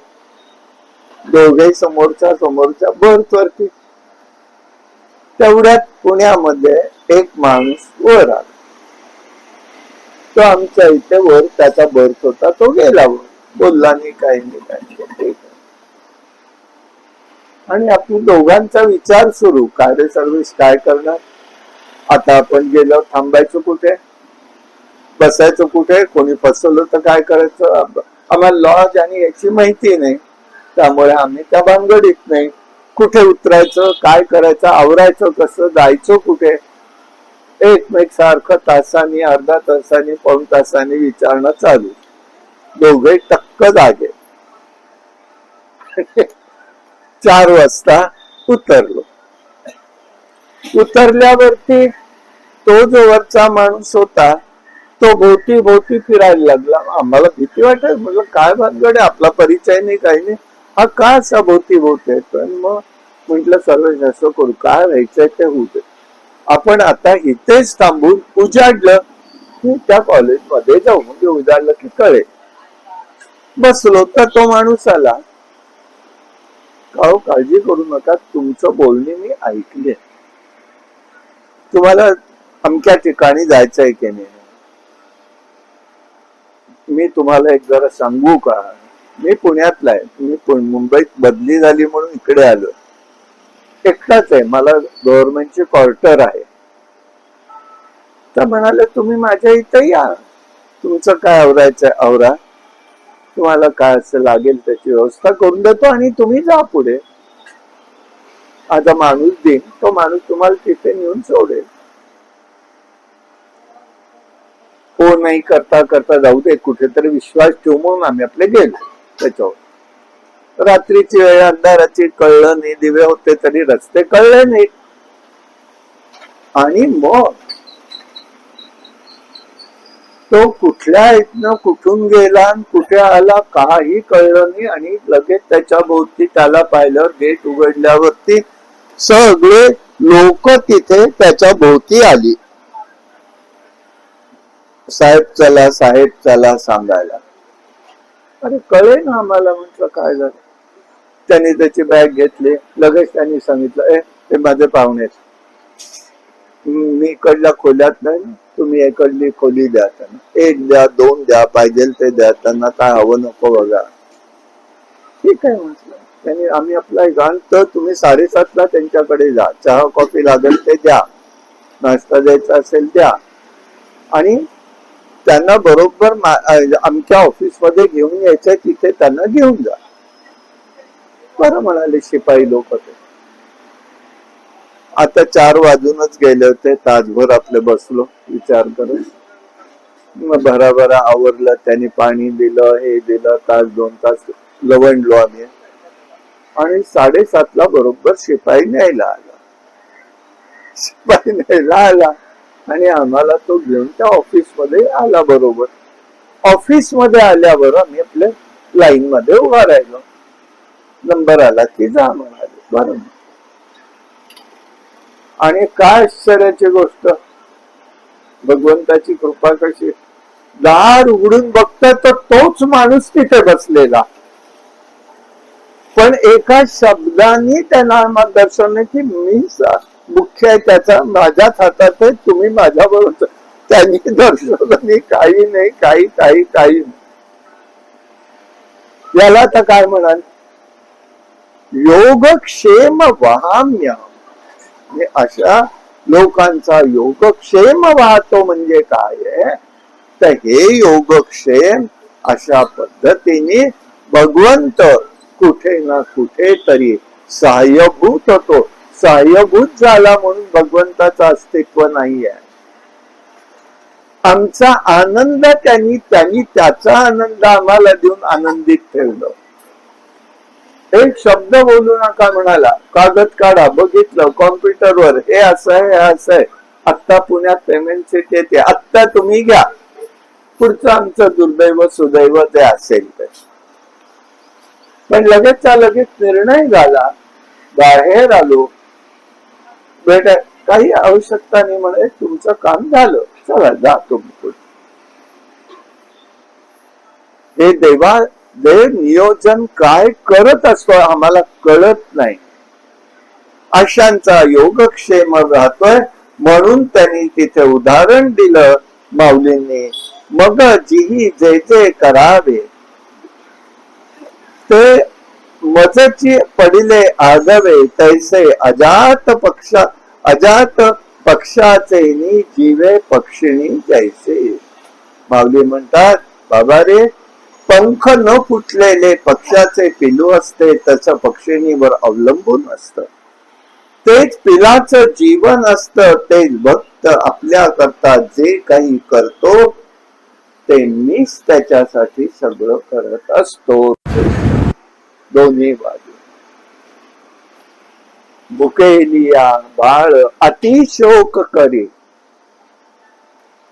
Speaker 2: दोघे समोरच्या बर्थ वरती. तेवढ्यात पुण्यामध्ये एक माणूस वर आला. तो आमच्या इथे वर त्याचा बर्थ होता, तो गेला वर, बोलला नाही काही नाही. आणि आपली दोघांचा विचार सुरू, कार्य सर्व्हिस काय करणार आता. आपण गेलो, थांबायचं कुठे, बसायचं कुठे, कोणी फसवलं तर काय करायचं. आम्हाला लॉज आणि याची माहिती नाही, त्यामुळे आम्ही त्या भानगडीत नाही. कुठे उतरायचं, काय करायचं, आवरायचं कसं, जायचं कुठे, एकमेक सारखं तासानी, अर्धा तासानी, पाऊण तासानी विचारणं चालू. दोघे टक्क जागे. 4 वाजता उतरलो. उतरल्यावरती तो जो वरचा माणूस होता तो भोवती भोवती फिरायला लागला. आम्हाला भीती वाटत, म्हटलं काय भानगड आहे, आपला परिचय नाही काही नाही, हा का असा भोवती भोवती. पण मग म्हटलं सर्व असं करू, काय व्हायचंय ते होऊ दे, आपण आता इथेच थांबून उजाडलं की त्या कॉलेजमध्ये जाऊ, म्हणजे उजाडलं की कळेल. बसलो तर तो माणूस आला. काहो काळजी करू नका, तुमचं बोलणे मी ऐकले, तुम्हाला अमक्या ठिकाणी जायचंय की नाही. मी तुम्हाला एक जरा सांगू का, मी पुण्यातला आहे, मी मुंबईत बदली झाली म्हणून इकडे आलो. एकटाच आहे, मला गव्हर्नमेंटची क्वार्टर आहे. तर म्हणाले तुम्ही माझ्या इथे या, तुमचं काय आवरायचंय आवरा, तुम्हाला काय असं लागेल त्याची व्यवस्था करून देतो आणि तुम्ही जा पुढे. आता माणूस देईन, तो माणूस तुम्हाला तिथे नेऊन सोडेल. हो नाही करता करता जाऊ दे, कुठेतरी विश्वास ठेवू म्हणून आम्ही आपले गेलो त्याच्यावर. रात्रीची वेळ, अंधाराची, कळलं नाही, दिवे होते तरी रस्ते कळले नाही. आणि मग तो कुठल्या इथनं कुठून गेला, कुठे आला, काही कळलं नाही. आणि लगेच त्याच्या भोवती त्याला पाहिल्यावर, गेट उघडल्यावरती सगळे लोक तिथे त्याच्या भोवती आली. साहेब चला सांगायला. अरे कळे ना आम्हाला, म्हटलं काय झालं. त्यांनी त्याची बॅग घेतली, लगेच त्यांनी सांगितलं, ते माझे पाहुणे, मी इकडल्या खोल्यात नाही, तुम्ही इकडली खोली द्या त्यांना, 1 द्या 2 द्या, पाहिजे ते द्या, त्यांना काय हवं नको बघा. ठीक आहे म्हटलं. त्यांनी आम्ही आपला घाल, तर तुम्ही 7:30ला त्यांच्याकडे जा, चहा कॉफी लागेल ते द्या, नाश्ता द्यायचा असेल द्या, आणि त्यांना बरोबर आमच्या ऑफिस मध्ये घेऊन यायचंय, तिथे त्यांना घेऊन जा. बरं म्हणाले शिपाई लोक होते. आता 4 वाजूनच गेले होते, तासभर आपले बसलो विचार करत. मग भराभरा आवरलं, त्यांनी पाणी दिलं, हे दिलं, 1-2 तास लवंडलो आम्ही. आणि 7:30ला बरोबर शिपाई न्यायला आला. आणि आम्हाला तो घेऊन त्या ऑफिस मध्ये आला. बरोबर ऑफिस मध्ये आल्यावर आम्ही आपल्या लाईन मध्ये उभा राहिलो. नंबर आला की जा म्हणाले. बरोबर. आणि काय आश्चर्याची गोष्ट, भगवंताची कृपा कशी, दार उघडून बघता तर तोच माणूस तिथे बसलेला, पण एका शब्दाने त्यांना मार्गदर्शन की मी मुख्य आहे त्याचा, माझ्याच हातात आहे, तुम्ही माझ्या बरोबर. त्यांनी दर्शवलं काही नाही, काही याला तर काय म्हणाल, योगक्षेम वहाम्य. अशा लोकांचा योगक्षेम वाहतो म्हणजे काय आहे, तर हे योगक्षेम अशा पद्धतीने भगवंत कुठे ना कुठे तरी सहाय्यभूत होतो. सहाय्यभूत झाला म्हणून भगवंताचं अस्तित्व नाही आहे. आमचा आनंद त्यांनी त्याचा आनंद आम्हाला देऊन आनंदित ठेवलं. एक शब्द बोलू नका म्हणाला, कागद काढा, बघितलं कॉम्प्युटरवर, हे असं आहे, हे असं आहे, आत्ता पुण्यात पेमेंट सिटी येते, आत्ता तुम्ही घ्या, पुढचं आमचं दुर्दैव सुदैव ते असेल ते. पण लगेचचा लगेच निर्णय झाला, बाहेर आलो, बेटा काही आवश्यकता नाही म्हणे, तुमचं काम झालं, चला जा तुम्ही पुढे. हे देव नियोजन काय करत असतो आम्हाला कळत नाही. अशांचा योगक्षेम राहतोय, म्हणून त्यांनी तिथे उदाहरण दिलं माऊलींनी, मग जिही जे जे करावे ते मजची पडिले आगवे, तैसे अजात पक्षाचे नि जीवे पक्षिणी जैसे. माऊली म्हणतात, बाबा रे, पंख न फुटलेले पक्षाचे पिलू असते तसं पक्षिणीवर अवलंबून असतं. तेच पिलाचं जीवन असतं. तेच भक्त आपल्या करता जे काही करतो ते मीच त्याच्यासाठी सगळं करत असतो. दोन्ही बाजू. भुकेलिया बाळ अतिशोक करी.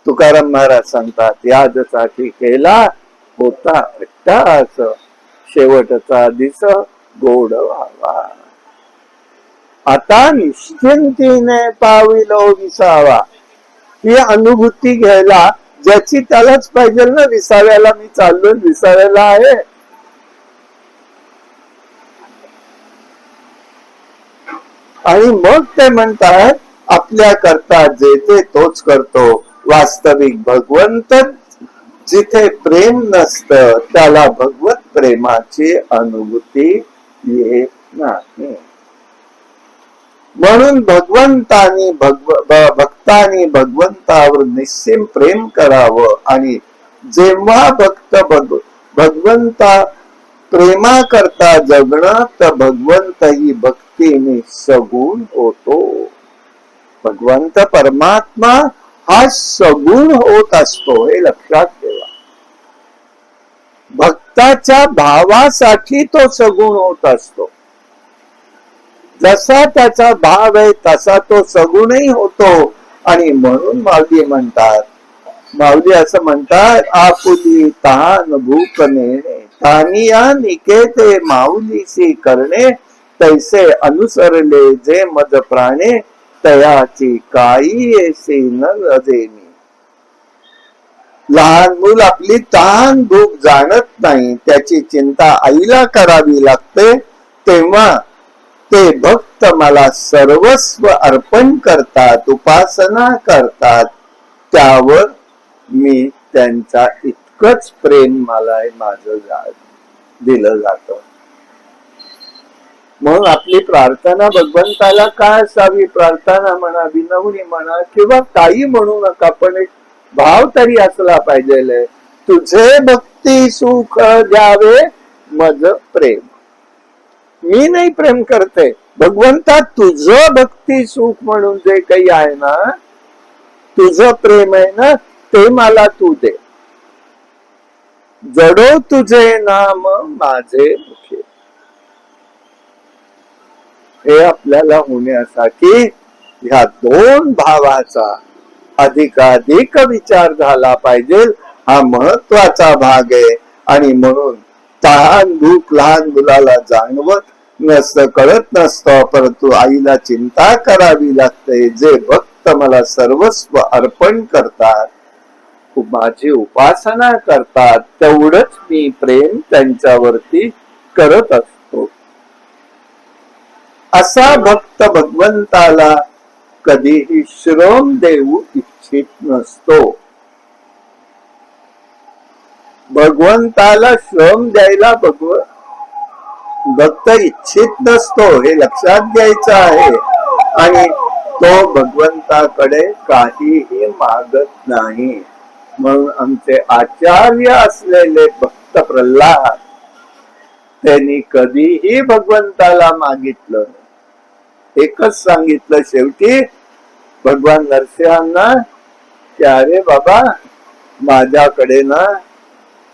Speaker 2: तुकाराम महाराज सांगतात, यादसाठी केला होता अट्टास, शेवटचा दिस गोड व्हावा. आता निश्चिंतीने पाविलो विसावा. ही अनुभूती घ्यायला ज्याची त्यालाच पाहिजे ना. विसाव्याला मी चाललोय, विसाव्याला आहे. आणि मग ते म्हणतात, आपल्या करता जे ते तोच करतो. वास्तविक भगवंत जिथे प्रेम नसतं त्याला भगवत प्रेमाची अनुभूती येत नाही. म्हणून भक्तांनी भगवंतावर निस्सीम प्रेम करावं. आणि जेव्हा भक्त भगवंता प्रेमा करता जगणं, तर भगवंतही भक्तीने सगुण होतो. भगवंत परमात्मा हा सगुण होत असतो, हे लक्षात ठेवा. भक्ताच्या भावासाठी तो सगुण होत असतो. जसा त्याचा भाव आहे तसा तो सगुणही होतो. आणि म्हणून माऊली म्हणतात, माऊली असं म्हणतात, आपुली तहान भूक नेणे, तानिया निकेते माऊलीसी करणे, तैसे अनुसरले जे मज प्राणे, तयाची काही येसी न रजेनी. लहान मूल आपली तहान भूक जाणत नाही, त्याची चिंता आईला करावी लागते. तेव्हा ते भक्त मला सर्वस्व अर्पण करतात, उपासना करतात. त्यावर मी त्यांचा इतकंच प्रेम मला माझं दिलं जातं. म्हणून आपली प्रार्थना भगवंताला काय असावी? प्रार्थना म्हणा, विनवणी म्हणा, किंवा काही म्हणू नका, पण एक भाव तरी असला पाहिजे, तुझे भक्ती सुख द्यावे मज प्रेम. मी नाही प्रेम करते, भगवंता तुझं भक्ती सुख म्हणून जे काही आहे ना, तुझं प्रेम आहे ना, ते मला तू दे. जडो तुझे नाम माझे मुखे. हे आपल्याला होण्यासाठी ह्या दोन भावाचा अधिकाधिक विचार झाला पाहिजे. हा महत्वाचा भाग आहे. आणि म्हणून तहान भूक लहान मुलाला जाणवत नसतं, कळत नसतं, परंतु आईला चिंता करावी लागते. जे भक्त मला सर्वस्व अर्पण करतात, माझी उपासना करतात, तेवढंच मी प्रेम त्यांच्यावरती करत असतो. असा भक्त भगवंताला कधीही श्रम देऊ इच्छित नसतो. भगवंताला श्रम द्यायला भक्त इच्छित नसतो, हे लक्षात घ्यायचं आहे. आणि तो भगवंताकडे काहीही मागत नाही. म्हणून आमचे आचार्य असलेले भक्त प्रल्हाद, त्यांनी कधीही भगवंताला मागितलं. एकच सांगितलं शेवटी भगवान नरसिंहांना, की अरे बाबा, माझ्याकडे ना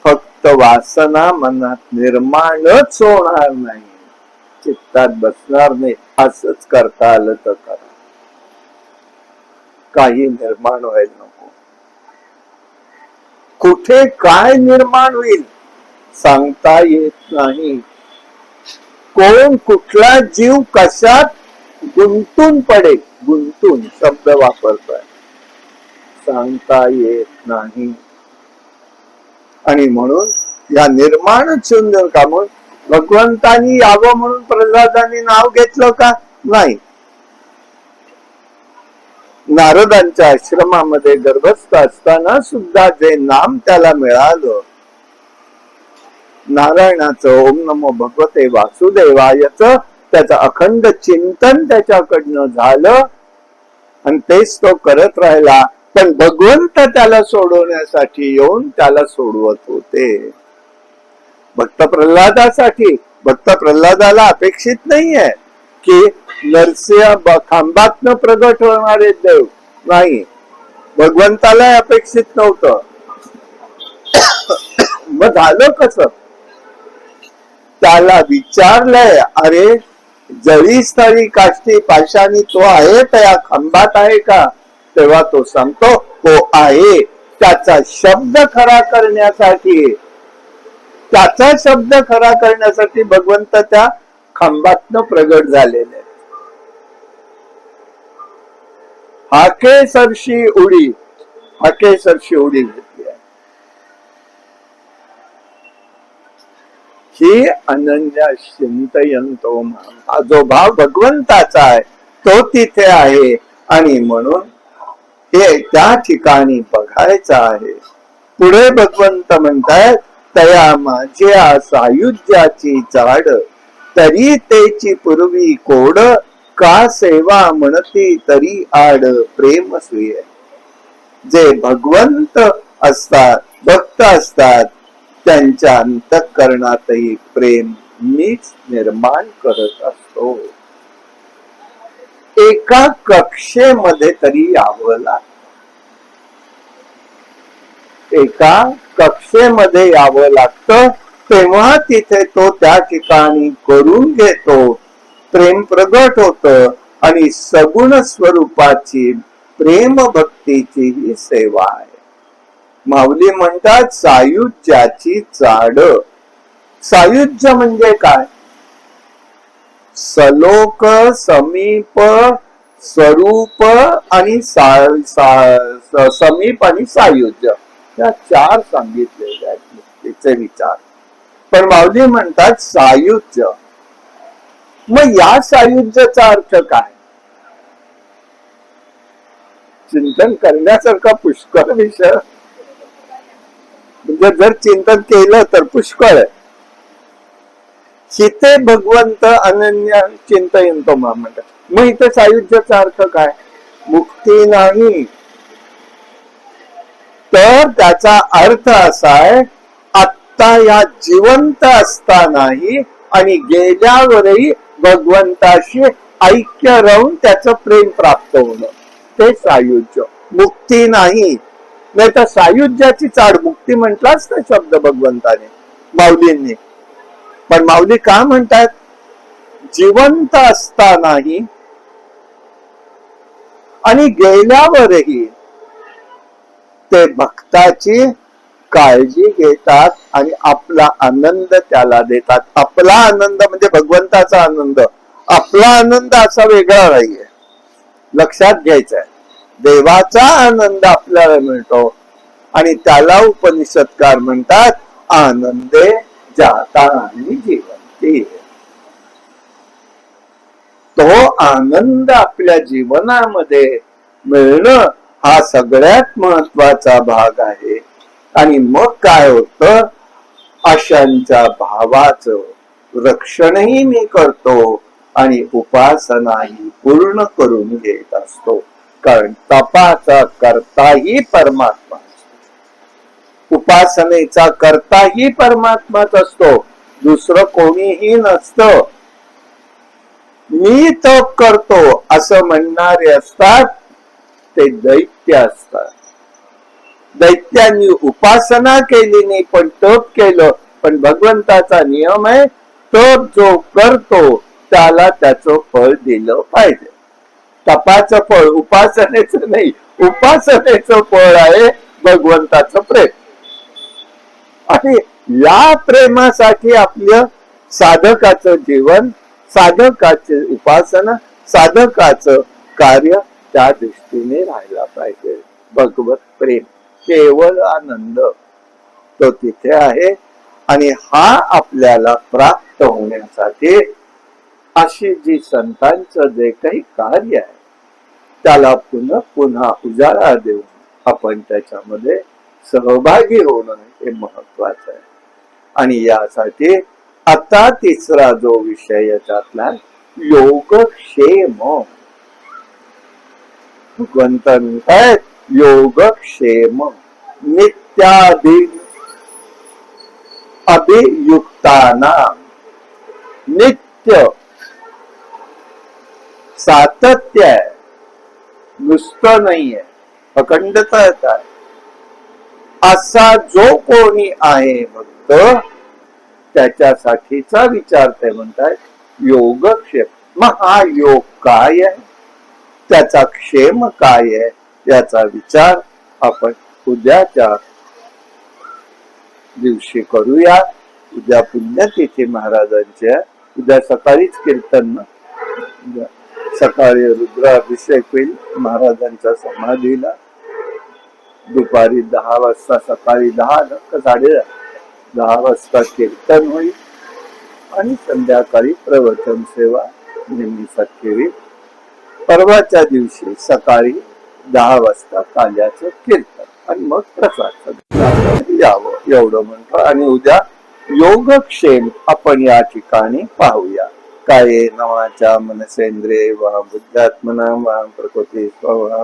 Speaker 2: फक्त वासना मनात निर्माणच होणार नाही, चित्तात बसणार नाही. असंच करता आलं तर करा. काही निर्माण व्हायला नको. कुठे काय निर्माण होईल सांगता येत नाही. कोण कुठला जीव कशात गुंतून पडेल, गुंतून शब्द वापरतोय, सांगता येत नाही. आणि म्हणून या निर्माण सुंदर का म्हणून भगवंतानी यावं म्हणून प्रल्हादांनी नाव घेतलं का? नाही. नारदांच्या आश्रमामध्ये गर्भस्थ असताना सुद्धा जे नाम त्याला मिळालं, नारायणाचं ओम नमो भगवते वासुदेवायचं, त्याचं अखंड चिंतन त्याच्याकडनं झालं आणि तेच तो करत राहिला. पण भगवंत त्याला सोडवण्यासाठी येऊन त्याला सोडवत होते. भक्त प्रल्हादासाठी, भक्त प्रल्हादाला अपेक्षित नाहीये की नरसिंह खांबातनं प्रगट होणारे देव, नाही. भगवंताला अपेक्षित नव्हतं. मग झालं कसं? त्याला विचारलंय, अरे जळी स्थळी काष्टी पाशानी तो आहे त्या खांबात आहे का? तेव्हा तो सांगतो हो आहे. त्याचा शब्द खरा करण्यासाठी, त्याचा शब्द खरा करण्यासाठी भगवंत त्या खांबातनं प्रगट झालेले. हाके सरशी उडी, हाके सरशी उडी घेतली आहे. ही अनन्य चिंतयंतो माम, हा जो भाव भगवंताचा आहे तो तिथे आहे. आणि म्हणून हे त्या ठिकाणी बघायचं आहे. पुढे भगवंत म्हणतायत, तया माझ्या सायुज्याची चाड, तरी तेची पूर्वी कोड, का सेवा म्हणती तरी आड, प्रेम सुय. जे भगवंत असतात, भक्त असतात, त्यांच्या अंतःकरणातही प्रेम मीच निर्माण करत असतो. एका कक्षेमध्ये तरी यावं लागतं, एका कक्षेमध्ये यावं लागतं. तेव्हा तिथे तो त्या ठिकाणी करून घेतो, प्रेम प्रगट होत आणि सगुण स्वरूपाची प्रेम भक्तीची ही सेवा आहे. माऊली म्हणतात सायुज्याची चाड. सायुज्य म्हणजे काय? सलोक, समीप, स्वरूप आणि समीप आणि सायुज्य, या चार सांगितलेले आहेत मुक्तीचे विचार. पण माऊली म्हणतात सायुज्य. मग या सायुज्याचा अर्थ काय? चिंतन करण्यासारखा पुष्कळ विषय, म्हणजे जर चिंतन केलं तर पुष्कळ आहे. चिते भगवंत अनन्य चिंतयंतो माम म्हणतात. मग इथे सायुज्याचा अर्थ काय? मुक्ती नाही, तर त्याचा अर्थ असा आहे, आत्ता या जिवंत असतानाही आणि गेल्यावरही भगवंताशी ऐक्य राहून त्याचं प्रेम प्राप्त होणं, ते सायुज्य. मुक्ती नाही. नाही तर सायुज्याची चाड, मुक्ती म्हटलाच ना शब्द भगवंताने, माऊलींनी. पण माऊली का म्हणतात? जिवंत असतानाही आणि गेल्यावरही ते भक्ताची काळजी घेतात आणि आपला आनंद त्याला देतात. आपला आनंद म्हणजे भगवंताचा आनंद, आपला आनंद असा वेगळा नाहीये, लक्षात घ्यायचं आहे. देवाचा आनंद आपल्याला मिळतो आणि त्याला उपनिषदकार म्हणतात आनंदे जाता आणि जीवंती. तो आनंद आपल्या जीवनामध्ये मिळणं हा सगळ्यात महत्वाचा भाग आहे. आणि मग काय होतं? अशांच्या भावाचं रक्षणही मी करतो आणि उपासनाही पूर्ण करून घेत असतो. कारण तपाचा कर्ताही परमात्मा, उपासनेचा कर्ताही परमात्माच असतो, दुसरं कोणीही नसतं. मी तप करतो असं म्हणणारे असतात ते दैत्य असतात. दैत्यांनी उपासना केली नाही पण तप केलं. पण भगवंताचा नियम आहे, तप जो करतो त्याला त्याचं फळ दिलं पाहिजे. तपाचं फळ उपासनेचं नाही, उपासनेचं फळ आहे भगवंताचं प्रेम. आणि या प्रेमासाठी आपलं साधकाचं जीवन, साधकाचे उपासना, साधकाचं कार्य त्या दृष्टीने राहायला पाहिजे. भगवत प्रेम, केवळ आनंद तो तिथे आहे. आणि हा आपल्याला प्राप्त होण्यासाठी अशी जी संतांचं जे काही कार्य आहे त्याला पुन्हा पुन्हा उजाळा देऊन आपण त्याच्यामध्ये सहभागी होणं हे महत्वाचं आहे. आणि यासाठी आता तिसरा जो विषय याच्यातला योगक्षेम. भगवंत म्हणतात योगक्षेम नित्याधी अभियुक्ताना, नित्य सातत्य आहे, नुसतं नाहीये, अखंडता आहे. असा जो कोणी आहे भक्त त्याच्यासाठीचा विचार ते म्हणतात योगक्षेम. मग हा योग काय आहे, त्याचा क्षेम काय आहे, याचा विचार आपण उद्याच्या दिवशी करूया. उद्या पुण्यतिथी महाराजांची आहे. उद्या सकाळीच कीर्तन, सकाळी रुद्राभिषेक होईल महाराजांच्या समाधीला. दुपारी 10 वाजता, सकाळी 10 का 10:30 वाजता कीर्तन होईल. आणि संध्याकाळी प्रवचन सेवा नेहमीसारखी होईल. परवाच्या दिवशी सकाळी 10 वाजता काल्याचं कीर्तन आणि मग प्रसाद यावं एवढं म्हणतो. आणि उद्या योगक्षेम आपण या ठिकाणी पाहूया. काय नवाच्या मनसेंद्रिय वा बुद्धात्मना वा प्रकृती स्वभाव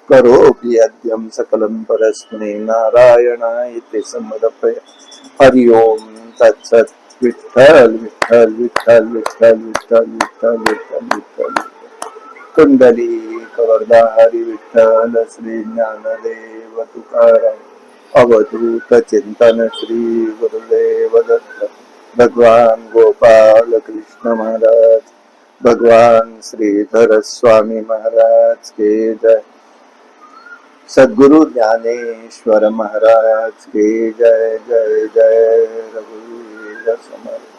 Speaker 2: करोपि यद्यं सकलं परस्मै नारायणाय समर्पय. हरि ओम तत्सत्. विठ्ठल विठ्ठल विठ्ठल विठ्ठल विठ्ठल विठ्ठल विठ्ठल विठ्ठल. कुंडली कवरदा हरी विठ्ठल श्री ज्ञानदेव तुकाराम. अवधूत चिंतन श्री गुरुदेव दत्त. भगवान गोपाल कृष्ण महाराज, भगवान श्रीधर स्वामी महाराज के जय. सद्गुरु ज्ञानेश्वर महाराज के जय. जय जय रघुवीर समर्थ.